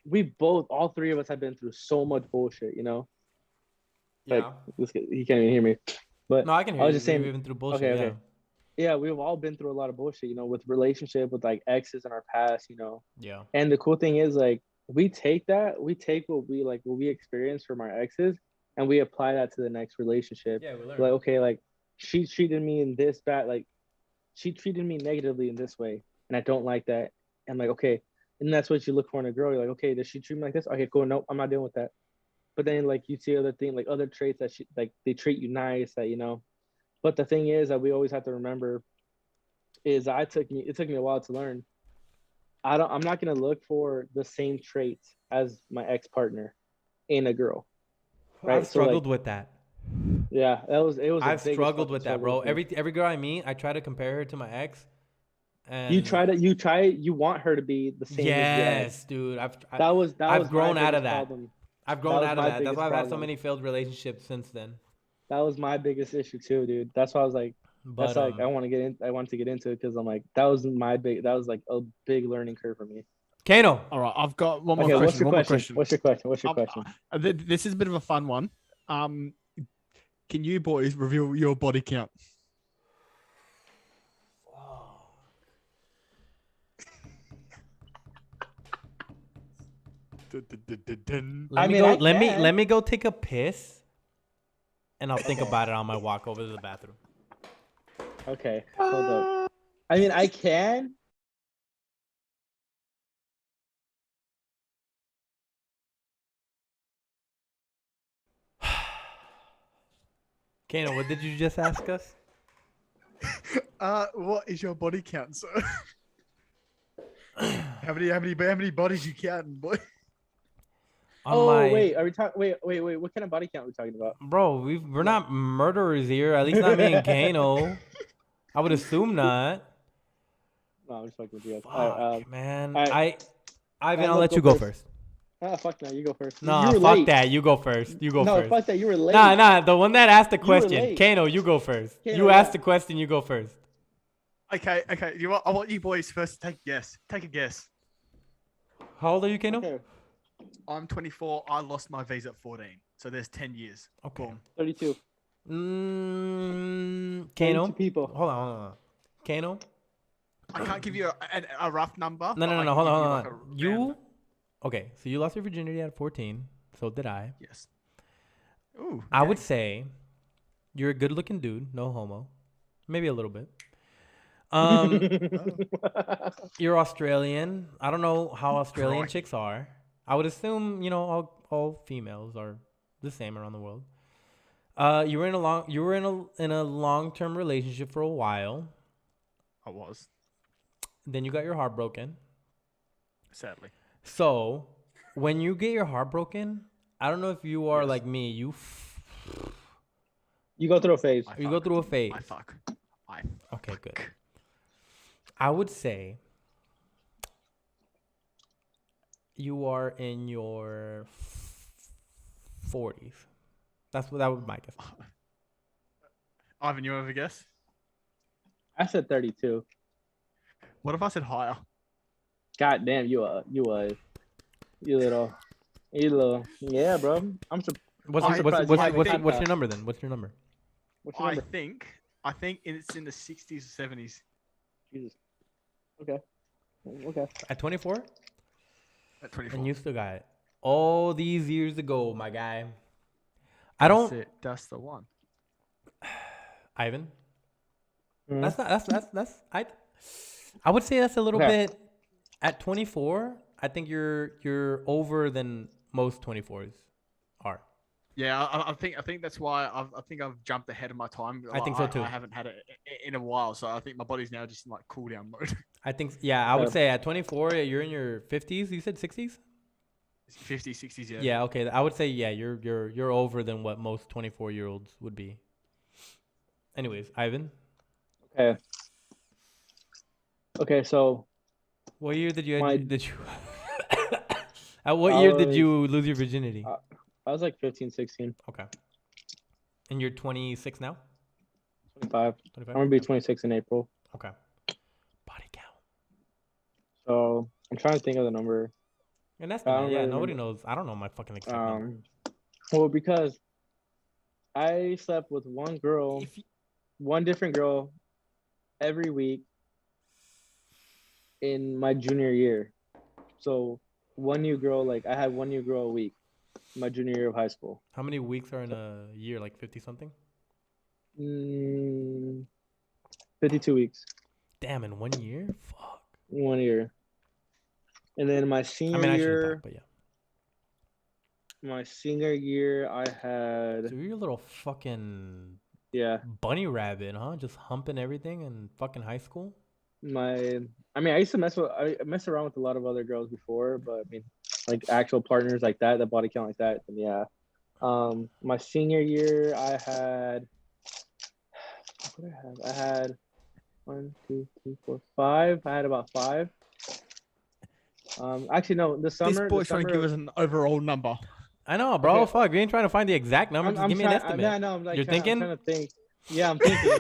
we both, all three of us, have been through so much bullshit. Like he can't even hear me. But No, I can hear I was you. just saying. We've been through bullshit. Okay, Yeah. okay. Yeah, we've all been through a lot of bullshit, with relationship, with like exes in our past. Yeah. And the cool thing is, like, we take what we experience from our exes, and we apply that to the next relationship. Yeah, we learn. Like, okay, like she treated me in this bad, like she treated me negatively in this way, and I don't like that. And like, okay, and that's what you look for in a girl. You're like, okay, does she treat me like this? Okay, cool. Nope, I'm not dealing with that. But then like you see other things, like other traits that she like they treat you nice, that. But the thing is that we always have to remember is it took me a while to learn. I'm not gonna look for the same traits as my ex partner in a girl. Right. I've struggled with that. Yeah, it was I've the biggest struggled fucking with that, struggle bro. with me. Every girl I meet, I try to compare her to my ex. And you want her to be the same as your ex. yes, dude. That was I've grown my out of biggest that. problem. I've grown was out of my that. That's biggest why I've had so problem. many failed relationships since then. That was my biggest issue too, dude. That's why I was like, But I wanted to get into it because I'm like, that was like a big learning curve for me. Cayno. all right, I've got one more Okay, question. what's your question? This is a bit of a fun one. Can you boys reveal your body count? Let me go take a piss, and I'll think about it on my walk over to the bathroom. Okay, hold up. I mean, I can. Cayno, what did you just ask us? What is your body count, sir? How many bodies you counting, boy? Wait, are we talking? Wait. What kind of body count are we talking about? Bro, we're not murderers here. At least not me and Cayno. I would assume not. No, I'm just fucking with you guys. Fuck, man. right. Ivan, I'll let you go first. Fuck no, you go first. Nah, you were fuck late. that. You go first. You go No, first. fuck that. You were late. Nah. The one that asked the You were question. late. Cayno, you go first. Cayno, You yeah. asked the question. You go first. Okay. I want you boys first to take a guess. Take a guess. How old are you, Cayno? Okay, I'm 24. I lost my visa at 14. So there's 10 years. Okay. Boom. 32. Cayno. 32 people. Hold on. Cayno. I can't give you a rough number. No. but I can Hold give you on. like a round- Okay, so you lost your virginity at 14. So did I. Yes. Ooh. I would say you're a good-looking dude. No homo. Maybe a little bit. You're Australian. I don't know how Australian Crikey. chicks are. I would assume, all females are the same around the world. You were in a long-term relationship for a while. I was. Then you got your heart broken. Sadly. So, when you get your heart broken, I don't know if you are Yes. like me. You go through a phase. You go through a phase. I fuck. Okay, good. I would say you are in your 40s. That would be my guess. Ivan, you have a guess? I said 32. What if I said higher? God damn, you little. Yeah, bro. What's I'm surprised you haven't your had number then? What's your number? What's your I number? think it's in the 60s or 70s. Jesus. Okay. Okay. At 24? At 24. And you still got it. All these years ago, my guy. I That's don't. it. That's the one. Ivan. Mhm. That's not. That's. I would say that's a little Okay. bit. At 24, I think you're over than most 24s are. Yeah, I think that's why I think I've jumped ahead of my time. I think so too. I haven't had it in a while, so I think my body's now just in like cool down mode. I think. Yeah, I would Okay. say at 24, you're in your 50s. You said 60s. 50s, 60s, yeah. Yeah. Okay. I would say you're over than what most 24-year-olds would be. Anyways, Ivan, Okay. Okay. So what year did you My- did you? At what I year did was- you lose your virginity? I was like 15, 16, Okay. And you're 26 now? 25. 25? I'm gonna be 26 in April. Okay. Body count. So I'm trying to think of the number. And that's I don't yeah, really nobody remember. knows. I don't know my fucking exact number. Well, because I slept with one girl, If you- one different girl, every week in my junior year. So one new girl, like I had one new girl a week, my junior year of high school. How many weeks are in a year? Like 50 something? 52 weeks, Damn, in 1 year? Fuck. 1 year. And then my I senior mean, I should have year, thought, but yeah. my senior year, I So had you're a little fucking yeah. bunny rabbit, huh? Just humping everything in fucking high school? I mean, I used to mess around with a lot of other girls before, but I mean, like actual partners like that body count like that, then yeah. My senior year, I had what did I have? I had 1, 2, 3, 4, 5. I had about 5. Actually, no. The summer. This boy's the trying to summer, give us an overall number. I know, bro. Okay. Fuck. You ain't trying to find the exact number. Just give me an estimate. I'm like You're I'm thinking? trying to think. Yeah, I'm thinking.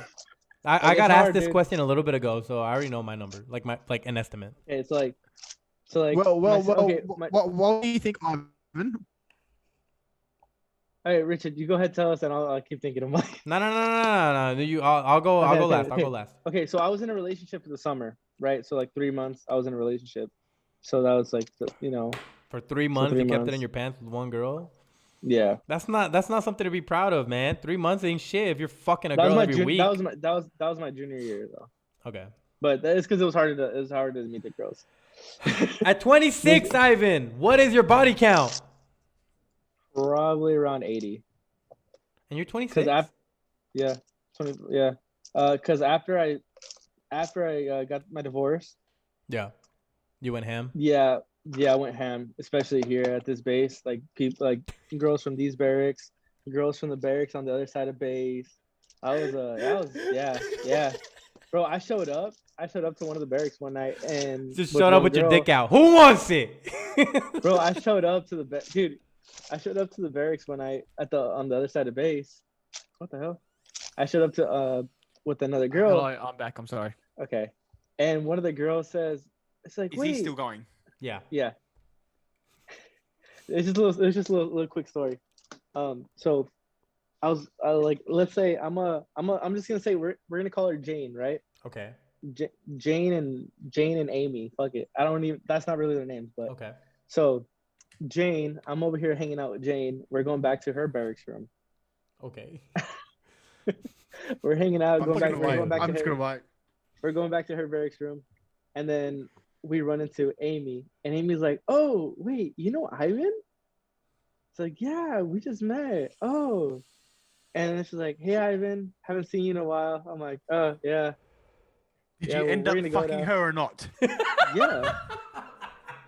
I it's got asked hard, this dude. question a little bit ago, so I already know my number. Like an estimate. Okay, it's like, so like. Okay, my- what do you think, Ivan? All right, Richard, you go ahead, tell us, and I'll keep thinking of mine. No. I'll go Okay, last. I'll okay. go last. Okay, so I was in a relationship for the summer, right? So like 3 months, I was in a relationship. So that was like, For 3 months, 3 you kept it in months. your pants with one girl. yeah. That's not something to be proud of, man. 3 months ain't shit if you're fucking a That was girl my every week. that was my junior year though. Okay. But that is because it was harder to meet the girls. At 26, Ivan, what is your body count? Probably around 80. And you're 26. Because yeah, 20, yeah. Because after I got my divorce, Yeah. You went ham. yeah, I went ham, especially here at this base. Like people, like girls from these barracks, girls from the barracks on the other side of base. Yeah. Bro, I showed up to one of the barracks one night and Just with showed up one with your girl. dick out. Who wants it? Bro, I showed up to the barracks one night on the other side of base. What the hell? I showed up to with another girl. Hello, I'm back. I'm sorry. Okay. And one of the girls says, it's like, Is wait. he still going? Yeah. Yeah. It's just a little quick story. So I like, let's say I'm just gonna say we're gonna call her Jane, right? Okay. Jane and Amy. Fuck it. That's not really their names, but Okay. so Jane, I'm over here hanging out with Jane. We're going back to her barracks room. Okay. We're hanging out, I'm going back, just we're going back I'm to just her. gonna wait. We're going back to her barracks room, and then we run into Amy, and Amy's like, "Oh, wait, you know Ivan?" It's like, "Yeah, we just met." Oh, and then she's like, "Hey, Ivan, haven't seen you in a while." I'm like, "Oh, yeah, Did Yeah, you well, end we're up gonna go fucking now. her or not? yeah,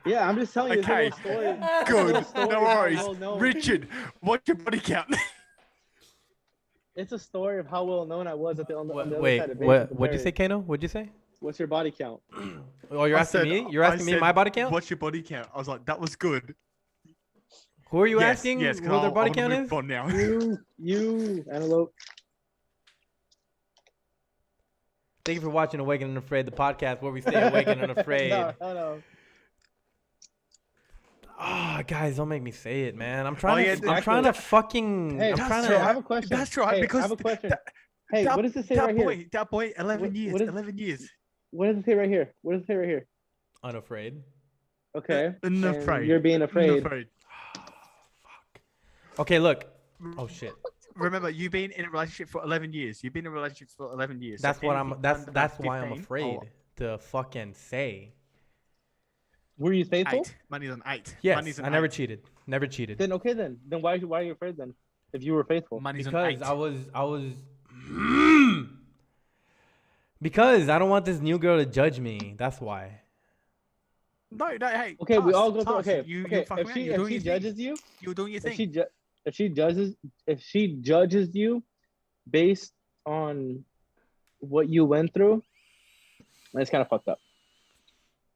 yeah." I'm just telling you, Okay. it's a little story. Good. story No of how worries. well known- Richard, what's your body count? It's a story of how well known I was on the other side Wait, of base. what'd you say, Cayno? What'd you say? What's your body count? Oh, you're I asking said- me? You're I asking me said, my body count? What's your body count? I was like, that was good. Who are you Yes, asking yes, who their body count is? On now. You, Antelope. Thank you for watching Awakened and Unafraid, the podcast where we stay awakened and unafraid. No. Ah, guys, don't make me say it, man. I'm trying yeah, to. I'm trying to fucking. Hey, I'm trying hey, I to. have a question. That's right, Hey, because I have a question. Hey, what does it say right here? That boy, 11 What- years. what is- 11 years. What does it say right here? What does it say right here? Unafraid. Okay. And Unafraid. you're being afraid. Unafraid. Fuck. Okay, look. Oh shit. Remember, you've been in a relationship for 11 years. You've been in a relationship for 11 years. That's So what anything I'm. That's under that's why I'm 15 afraid or to fucking say. Were you faithful? 8. Money's on 8. Yes, Money's on I never 8. cheated. Never cheated. Then okay then. Then why are you afraid then? If you were faithful. Money's on Because 8. I was. Because I don't want this new girl to judge me. That's why. No, hey. Okay, we Task, all go through. Task, Okay, you okay. fuck If around, she you're if doing she your thing. judges you, You're doing your if thing. she judges you based on what you went through, that's kind of fucked up.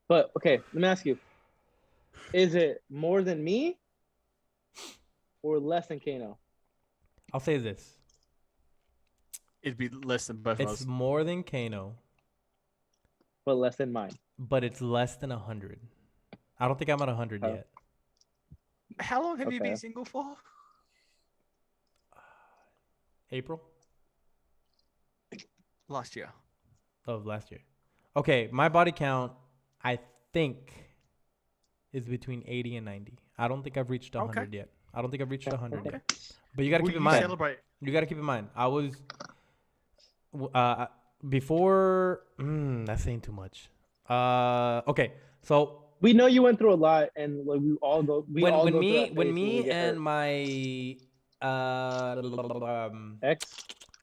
But okay, let me ask you: is it more than me or less than Cayno? I'll say this. It'd be less than both of It's us. more than Cayno, But less than mine. but it's less than 100. I don't think I'm at 100 Oh. yet. How long have you Okay. been single for? April Last year. of last year. Okay, my body count, I think, is between 80 and 90. I don't think I've reached 100 yet. I don't think I've reached 100 Okay. yet. But you got to Will keep in you mind. celebrate? You got to keep in mind. I was before. That's saying too much. Okay, so We know you went through a lot, and like, we all go. We all when go through me that phase when we me get and hurt. my Ex.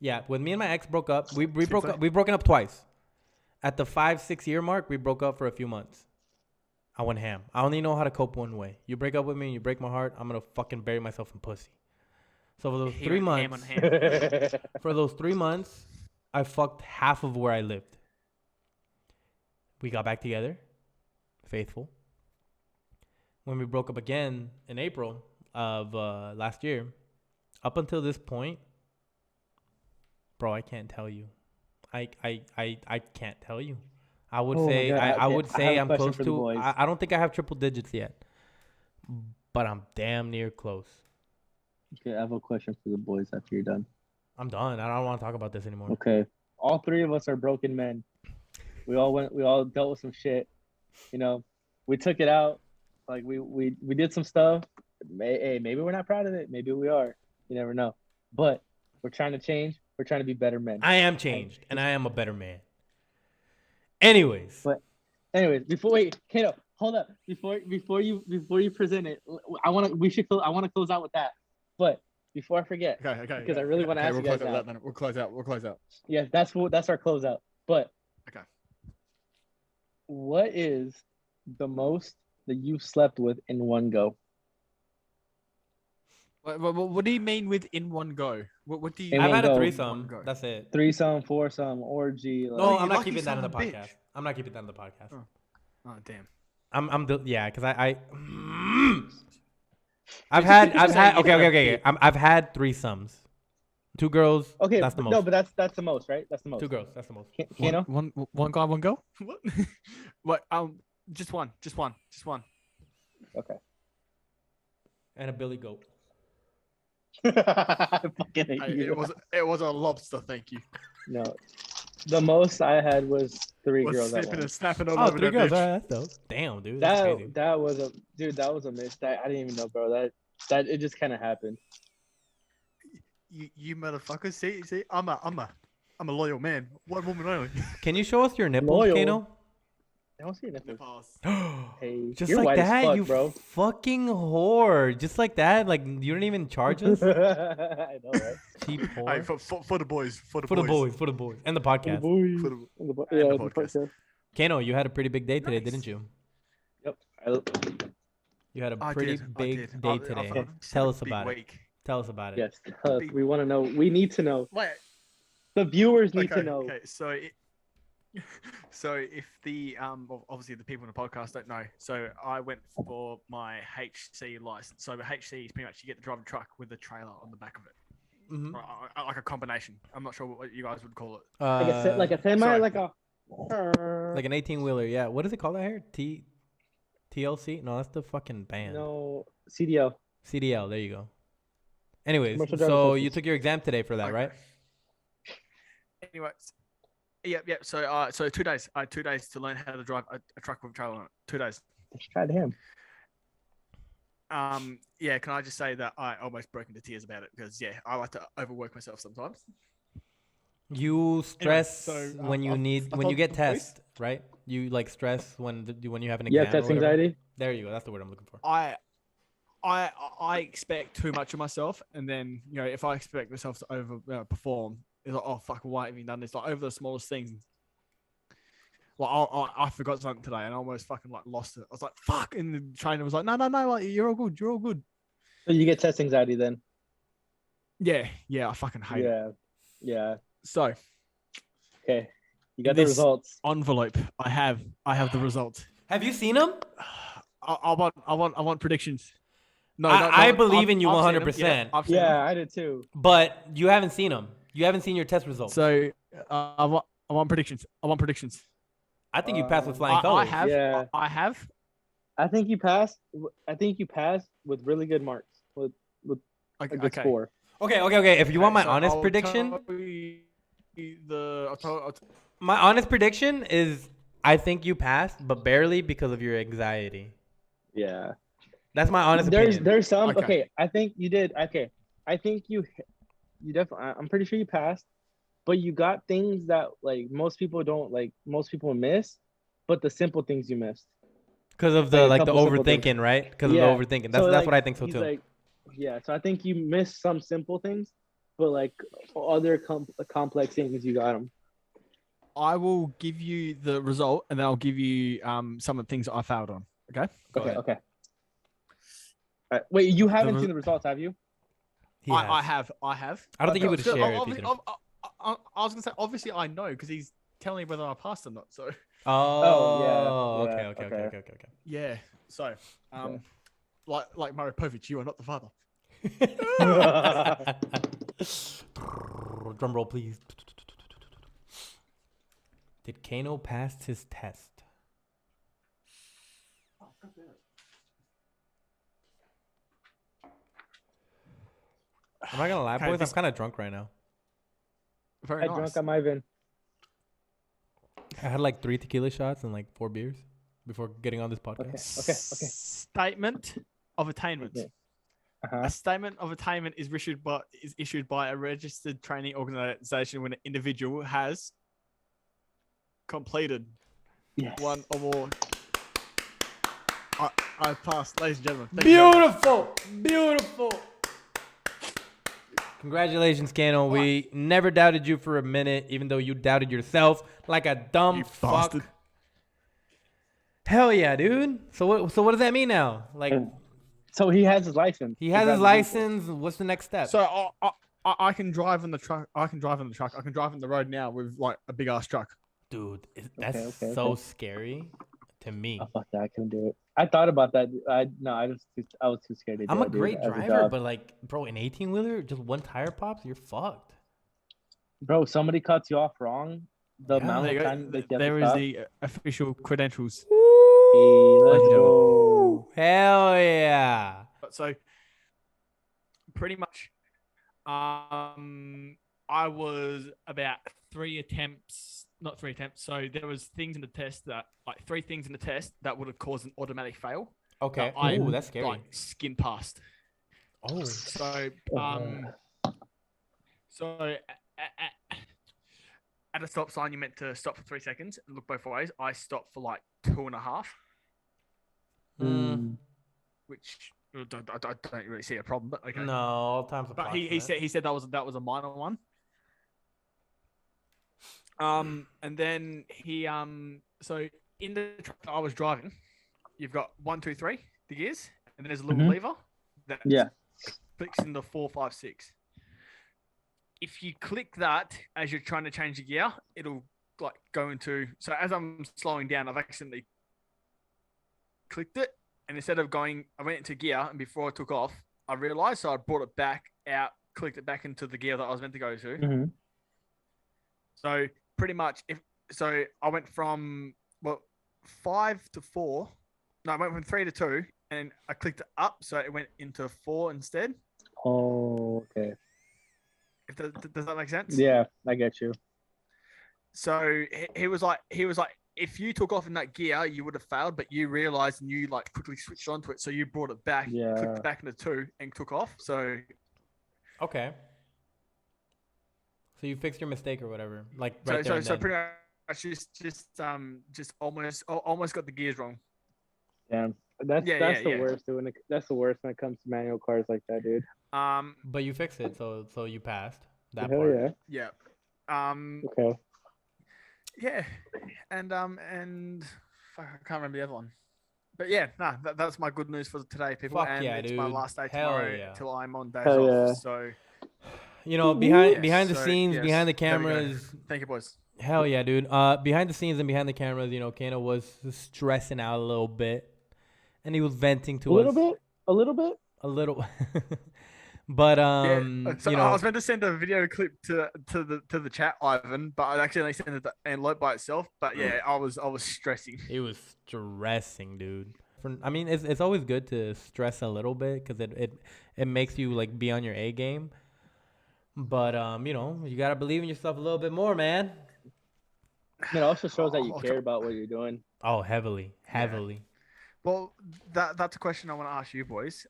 yeah, when me and my ex broke up, we broke Seriously? up. We've broken up twice. At the 5-6 year mark, we broke up for a few months. I went ham. I only know how to cope one way. You break up with me and you break my heart, I'm gonna fucking bury myself in pussy. So for those He 3 went ham months, on ham. for those 3 months, I fucked half of where I lived. We got back together, faithful. When we broke up again in April of last year, up until this point, bro, I can't tell you. I can't tell you. I would Oh my say God, I okay, would I say have a I'm question close for the to. boys. I don't think I have triple digits yet, but I'm damn near close. Okay, I have a question for the boys after you're done. I'm done. I don't want to talk about this anymore. Okay, all three of us are broken men. We all dealt with some shit. You know, we took it out. Like we did some stuff. Hey, maybe we're not proud of it. Maybe we are. You never know. But we're trying to change. We're trying to be better men. I am changed, and I am a better man. Anyways, But anyways, Cayno, hold up. Before you present it, I want to close out with that. But before I forget, Okay. because I really want to ask you guys now. We'll close out. We'll close out. Yeah, that's our closeout. But Okay. what is the most that you've slept with in one go? What do you mean with in one go? What do you? In I've one had a go. threesome. One go. That's it. Threesome, foursome, orgy. Like, No, you I'm not lucky keeping that in the son of a podcast. bitch. I'm not keeping that in the podcast. Oh damn. Yeah, because I've had okay. I've had threesomes. 2 girls. okay, That's the most. no, but that's the most, right? That's the most. 2 girls. That's the most. Cayno? One guy, one girl. What? What? Just one. Okay. And a billy goat. I fucking hate you. It was a lobster. Thank you. No, the most I had was 3 Was girls at snipping and once. snapping all Oh, over 3 that girls. bitch. That's dope. Damn, dude. That's crazy. That was a miss. That I didn't even know, bro. That it just kind of happened. You motherfuckers. See, I'm a loyal man. One woman only. Can you show us your nipples, Loyal. Kano? I don't see anything. Just Hey, you're like white that, as fuck, you bro. fucking whore. Just like that, like you didn't even charge us. I know, right? Cheap Hey, whore. for the boys. For For the boys, and the podcast. For the- Yeah, the the podcast. podcast. Kano, you had a pretty big day today, Nice. didn't you? Yep. You had a I pretty did, big I day did. today. I've just Tell had a us big about it. week. Tell us about it. Yes. We want to know. We need to know. Wait. The viewers need to know. Okay, so if the well, obviously the people in the podcast don't know, so I went for my HC license. So the HC is pretty much you get to drive a truck with a trailer on the back of it, Mhm. like a combination. I'm not sure what you guys would call it. Like a semi, sorry. like a. like an 18-wheeler. Yeah. What is it called out here? TLC? No, that's the fucking band. No, CDL. CDL. There you go. Anyways, Commercial driver's so license. you took your exam today for that, Okay. right? anyways, yep. So 2 days. I had 2 days to learn how to drive a truck with a trailer on it. 2 days. Tried him. Yeah. Can I just say that I almost broke into tears about it because I like to overwork myself sometimes. You stress Anyway, so, when you I when you told get the boys- test, right? You like stress when you have an Yeah, exam. test or whatever. anxiety. There you go. That's the word I'm looking for. I expect too much of myself, and then if I expect myself to over perform, it's like, oh fuck, why have you done this? Like over the smallest things. Like I forgot something today, and I almost fucking like lost it. I was like, fuck, and the trainer was like, no, like, you're all good, you're all good. So you get test anxiety then? Yeah, I fucking hate it. Yeah. So Okay, you got the This- results. envelope, I have the result. Have you seen them? I want predictions. No, I believe in you I've seen 100%. them. I've seen them. Yeah, I did too. But you haven't seen them. You haven't seen your test results. So I want predictions. I think you passed with flying I colors. have. Yeah. I have. I think you passed. I think you passed with really good marks, with a good score. Okay. If you want my So honest I'll prediction, tell you my honest prediction is I think you passed, but barely because of your anxiety. Yeah. That's my honest opinion. There's some. Okay. Okay, I think you did. Okay, I think you definitely. I'm pretty sure you passed, but you got things that like most people don't like. Most people miss, but the simple things you missed. Because of the Like a the couple simple overthinking, right? Because Yeah. of the overthinking. That's So, what I like, think so he's too. Like, yeah, so I think you missed some simple things, but like other complex things, you got them. I will give you the result, and then I'll give you some of the things that I failed on. Okay. Go ahead. Okay. All right. Wait, you haven't res- seen the results, have you? He I has. have. I don't think he would So, share it if he didn't. I was gonna say obviously I know because he's telling me whether I passed or not. So Oh, yeah. okay. yeah. So like Mario Povich, you are not the father. Drum roll, please. Did Cayno pass his test? I'm not gonna lie, Okay, boys. this- I'm kind of drunk right now. Very I nice. drunk on Ivan. I had like 3 tequila shots and like 4 beers before getting on this podcast. Okay. Statement of attainment. Okay. A Uh-huh. statement of attainment is issued by a registered training organization when an individual has completed Yes. one or more. I passed, ladies and gentlemen. Thank you very much. Beautiful. Congratulations, Cayno. We never doubted you for a minute, even though you doubted yourself like a dumb You fuck. bastard. Hell yeah, dude. So what does that mean now? Like So he has his license. he has his license. What's the next step? So I can drive in the truck. I can drive on the road now with like a big ass truck. Dude, that's Okay. so scary to me. Oh fuck that! I couldn't do it. I thought about that. I was too scared to do I'm a it, dude, great as a driver, job. but like, bro, an 18-wheeler, just one tire pops, you're fucked. Bro, somebody cuts you off wrong. The Yeah. amount There of you go. time that you have There to is stop. the official credentials. Hey, let's Woo! go. Hell yeah. So pretty much, I was about 3 attempts, not 3 attempts. So there was things in the test that, like 3 things in the test that would have caused an automatic fail. Okay. that I, Ooh, that's scary. Like skin past. Oh. So at a stop sign, you meant to stop for 3 seconds and look both ways. I stopped for like 2.5, which I don't really see a problem. But okay. No, all times But he said that was a minor one. And then he so in the truck that I was driving, you've got 1, 2, 3 the gears, and then there's a little lever that clicks in the 4, 5, 6. If you click that as you're trying to change the gear, it'll like go into. So as I'm slowing down, I've accidentally clicked it, and instead of going, I went into gear, and before I took off, I realized, so I brought it back out, clicked it back into the gear that I was meant to go to. Mm-hmm. So pretty much, I went from 5 to 4. No, I went from 3 to 2, and I clicked it up, so it went into 4 instead. Oh, okay. Does that make sense? Yeah, I get you. So he was like, if you took off in that gear, you would have failed, but you realized and you like quickly switched onto it. So you brought it back, clicked Yeah. it back into two, and took off. So Okay. So you fixed your mistake or whatever, like so right there and then. pretty much just almost got the gears wrong. Damn. That's Yeah. the worst. That's the worst when it comes to manual cars like that, dude. But you fixed it, so you passed that Hell part. yeah. Yeah. Okay. Yeah, and fuck, I can't remember the other one. But yeah, nah, that's my good news for today, people. Fuck and yeah, it's dude. my last day Hell tomorrow yeah. till I'm on days Hell off. yeah. So You know, Woo-woo. behind the so, scenes, yes, behind the there we go. cameras. Thank you, boys. Hell yeah, dude. Behind the scenes and behind the cameras, you know, Cayno was stressing out a little bit, and he was venting to us A little bit. a little. But Yeah. So you I know, was meant to send a video clip to the chat, Ivan, but I accidentally sent it to Antelope by itself. But yeah, I was stressing. he was stressing, dude. I mean, it's always good to stress a little bit because it makes you like be on your A game. But you know, you gotta believe in yourself a little bit more, man. It also shows that you Oh, care about what you're doing. Oh, heavily. Well, that's a question I want to ask you, boys.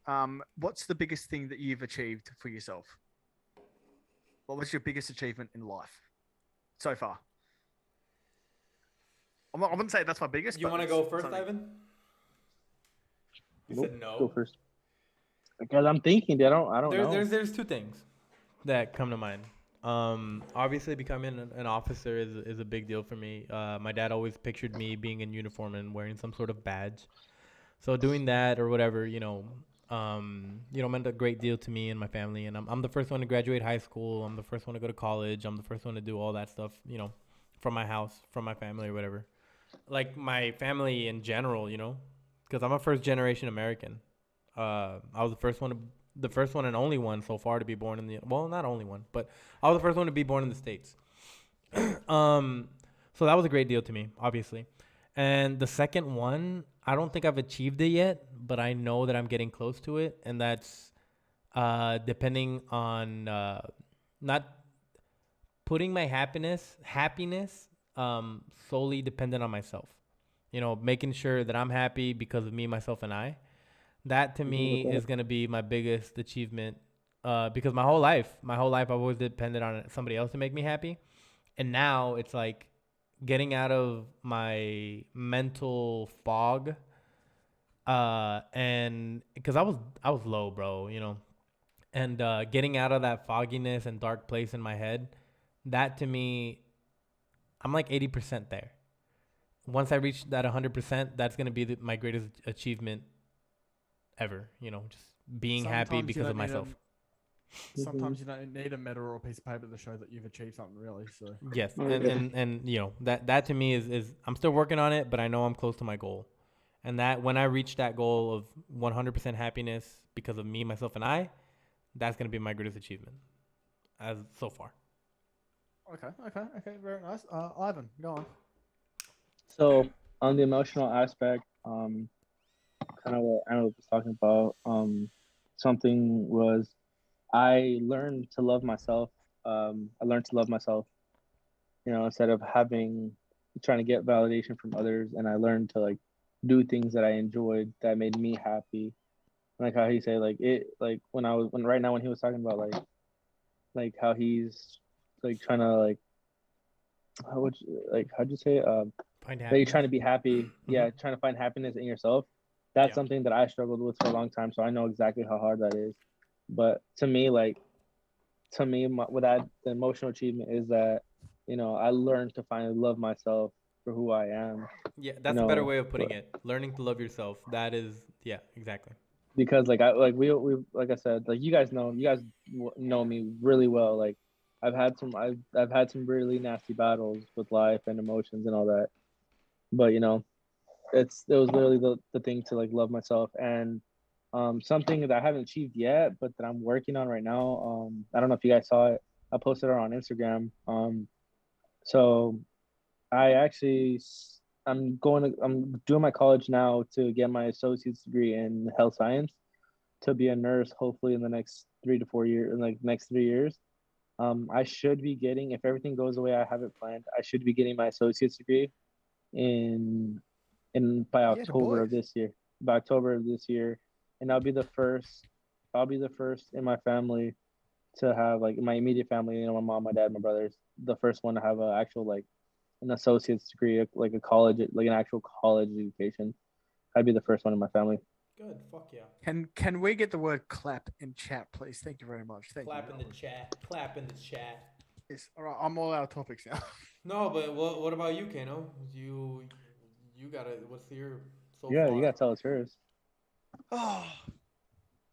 What's the biggest thing that you've achieved for yourself? What was your biggest achievement in life so far? I wouldn't say that's my biggest. You but want to it's go first, something. Ivan? You Nope. said no. Go first. Because I'm thinking, dude, I don't know. There's two things that come to mind. Obviously becoming an officer is a big deal for me. My dad always pictured me being in uniform and wearing some sort of badge. So doing that or whatever, meant a great deal to me and my family. And I'm the first one to graduate high school. I'm the first one to go to college. I'm the first one to do all that stuff, from my house, from my family or whatever. Like my family in general, because I'm a first generation American. I was the first one and only one so far to be born not only one, but I was the first one to be born in the States. So that was a great deal to me, obviously. And the second one, I don't think I've achieved it yet, but I know that I'm getting close to it. And that's depending on not putting my happiness solely dependent on myself. Making sure that I'm happy because of me, myself, and I. That to me is going to be my biggest achievement because my whole life I've always depended on somebody else to make me happy. And now it's like getting out of my mental fog and because I was low, bro, and getting out of that fogginess and dark place in my head, that to me, I'm like 80% there. Once I reach that 100%, that's going to be my greatest achievement ever, just being happy because of myself. Sometimes you don't need a medal or a piece of paper to show that you've achieved something, really. So yes, and that to me is I'm still working on it, but I know I'm close to my goal, and that when I reach that goal of 100% happiness because of me, myself, and I, that's gonna be my greatest achievement, as so far. Okay, very nice. Ivan, go on. So on the emotional aspect, kind of what Anna was talking about, something was I learned to love myself. Instead of trying to get validation from others, and I learned to like do things that I enjoyed that made me happy. Like how he say when he was talking about like how he's like trying to how'd you say Find that you're trying to be happy. Mm-hmm. Yeah, trying to find happiness in yourself. That's something that I struggled with for a long time, so I know exactly how hard that is. But to me, the emotional achievement is that, I learned to finally love myself for who I am. Yeah, that's a better way of putting it. Learning to love yourself. That is, yeah, exactly. Because we like I said, like you guys know me really well. Like I've had some really nasty battles with life and emotions and all that. But it was literally the thing to like love myself. And something that I haven't achieved yet, but that I'm working on right now. I don't know if you guys saw it. I posted it on Instagram. So I'm doing my college now to get my associate's degree in health science to be a nurse, hopefully in the next 3 to 4 years, in like next 3 years. I should be getting, if everything goes the way I have it planned, I should be getting my associate's degree in by Yeah, the October of boys. this year. By October of this year, and I'll be the first. I'll be the first in my family to have, like, my immediate family. You know, my mom, my dad, my brothers. The first one to have a actual, like, an associate's degree, like a college, like an actual college education. I'd be the first one in my family. Good. Fuck yeah. Can we get the word clap in chat, please? Thank you very much. Thank Clap you. in the chat. Clap in the chat. Yes. All right, I'm all out of topics now. No, but what about you, Cayno? You gotta. What's your so Yeah, far? you gotta tell us yours. Oh,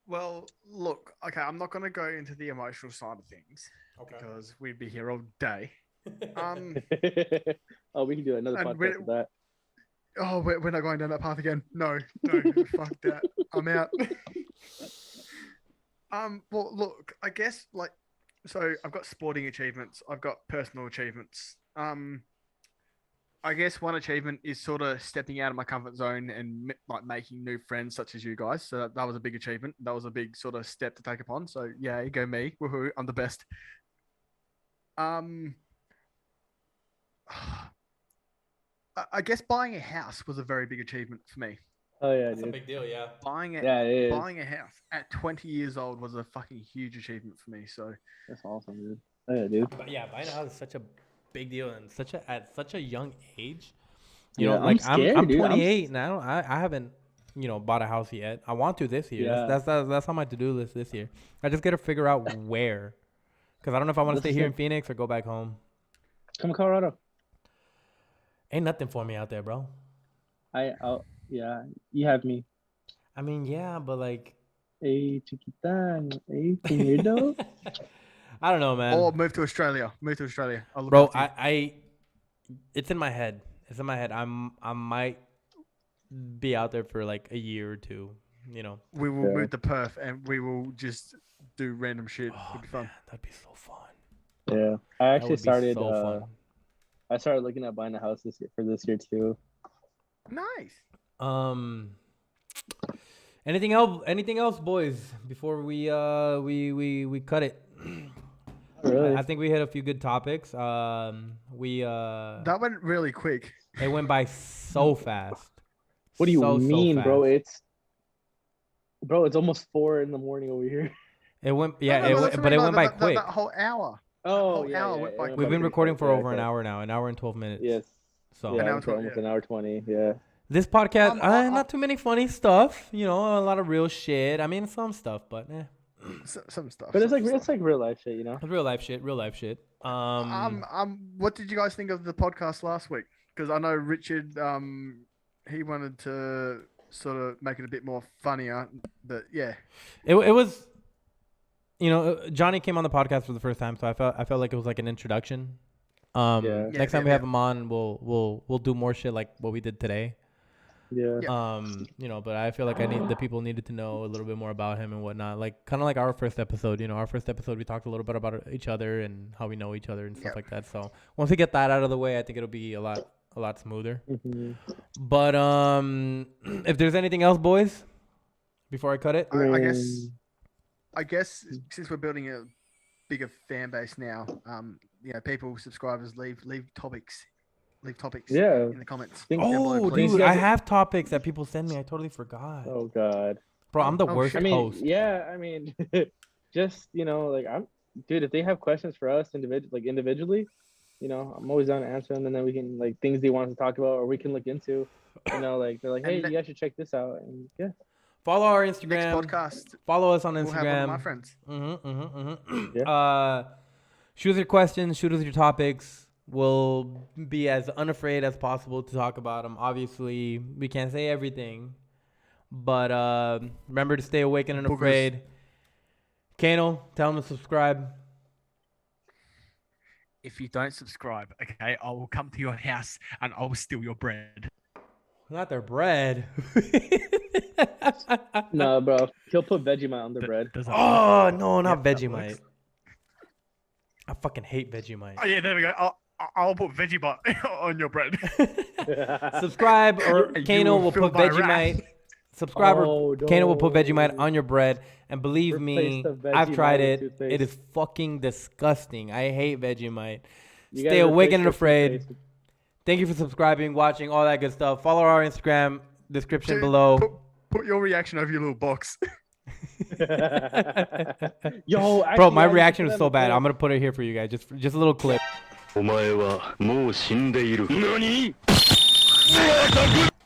well, look. Okay, I'm not gonna go into the emotional side of things Okay. because we'd be here all day. Oh, we can do another And podcast with that. Oh, we're not going down that path again. No, fuck that. I'm out. Well, look, I guess, like, so I've got sporting achievements. I've got personal achievements. I guess one achievement is sort of stepping out of my comfort zone and like making new friends, such as you guys. So that was a big achievement. That was a big sort of step to take upon. So yeah, you go me. Woohoo! I'm the best. I guess buying a house was a very big achievement for me. Oh yeah, That's a dude. big deal, yeah. Yeah, it is. Buying a house at 20 years old was a fucking huge achievement for me. So That's awesome, dude. Oh yeah, dude. But yeah, buying a house is such a big deal and at such a young age. You Yeah, know, like scared, I'm dude. 28 now. I haven't bought a house yet. I want to this year. Yeah. That's on my to do list this year. I just gotta figure out where, because I don't know if I want to stay here in Phoenix or go back home. Come to Colorado. Ain't nothing for me out there, bro. Yeah, you have me. I mean, yeah, but like, Hey, chiquita, hey, señorito. I don't know, man. or move to Australia. Move to Australia. I'll look Bro, after you. it's in my head. It's in my head. I might be out there for like a year or two. You know. We will Yeah. move to Perth and we will just do random shit. Oh, It'll be fun. man, that'd be so fun. Yeah, I That actually would be started. so fun. I started looking at buying a house this year too. Nice. Anything else, boys? Before we cut it. Really? I think we hit a few good topics. That went really quick. It went by so fast. What do you So mean, bro? fast. It's almost 4 a.m. over here. It went, No, yeah, no, it that's went, what but I it mean, went like, by quick. That whole hour. Oh, whole yeah, hour yeah, went it by went We've by been pretty recording quick, for yeah, over an okay. hour now, an hour and 12 minutes. Yes. So Yeah, An hour it's 20, almost yeah. an hour 20. Yeah. this podcast, I- not too many funny stuff. You know, a lot of real shit. I mean, some stuff, but Some stuff. But it's some like stuff. real life shit, you know. real life shit. What did you guys think of the podcast last week? Because I know Richard, he wanted to sort of make it a bit more funnier, but yeah. It was, Johnny came on the podcast for the first time, so I felt like it was like an introduction. Yeah. Next time we have him on, we'll do more shit like what we did today. Yeah. But I feel like the people needed to know a little bit more about him and whatnot. Like kind of like our first episode. Our first episode we talked a little bit about each other and how we know each other and stuff like that. So once we get that out of the way, I think it'll be a lot smoother. Mm-hmm. But if there's anything else, boys, before I cut it, I guess since we're building a bigger fan base now, people, subscribers, leave topics. Leave topics in the comments. Down below, please. dude, I have topics that people send me. I totally forgot. Oh God. Bro, I'm the Oh, worst shit. host. Just dude, if they have questions for us individually, I'm always down to answer them, and then we can things they want us to talk about, or we can look into. They're like, hey, you guys should check this out, and yeah. Follow our Next Instagram. podcast. Follow us on We'll have one Instagram. of my friends. Yeah. Shoot us your questions. Shoot us your topics. We'll be as unafraid as possible to talk about them. Obviously, we can't say everything, but remember to stay awake and unafraid. Cayno, tell them to subscribe. If you don't subscribe, okay, I will come to your house and I will steal your bread. Not their bread. No, bro, he'll put Vegemite on the bread. Oh no, not Vegemite. I fucking hate Vegemite. Oh yeah, there we go. I'll put Vegemite on your bread. Subscribe, or And you Cayno will will feel put my Vegemite. wrath. subscribe or Oh, Cayno will put no. Vegemite on your bread. And believe me, Replace the I've tried Vegemite it. with toothpaste. It is fucking disgusting. I hate Vegemite. You Stay gotta awake replace and the afraid. toothpaste. Thank you for subscribing, watching, all that good stuff. Follow our Instagram description below. Put your reaction over your little box. Yo, actually, Bro, my I need to reaction put was that so in the bad. clip. I'm gonna put it here for you guys. Just a little clip. お前はもう死んでいる。何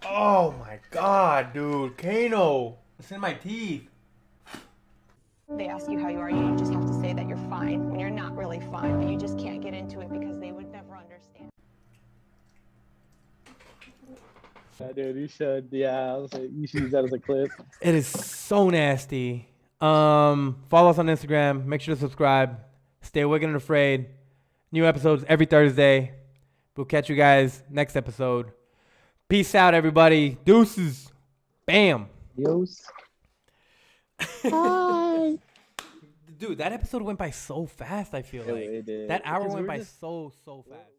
Oh my god, dude. Cayno. It's in my teeth. They ask you how you are, you just have to say that you're fine when you're not really fine, but you just can't get into it because they would never understand. Yeah, dude, you should. Yeah, I was like, you should use that as a clip. It is so nasty. Follow us on Instagram. Make sure to subscribe. Stay wicked and afraid. New episodes every Thursday. We'll catch you guys next episode. Peace out, everybody. Deuces. Bam. Dios. Dude, that episode went by so fast, I feel like. It did. That hour Because went we're by just- so fast.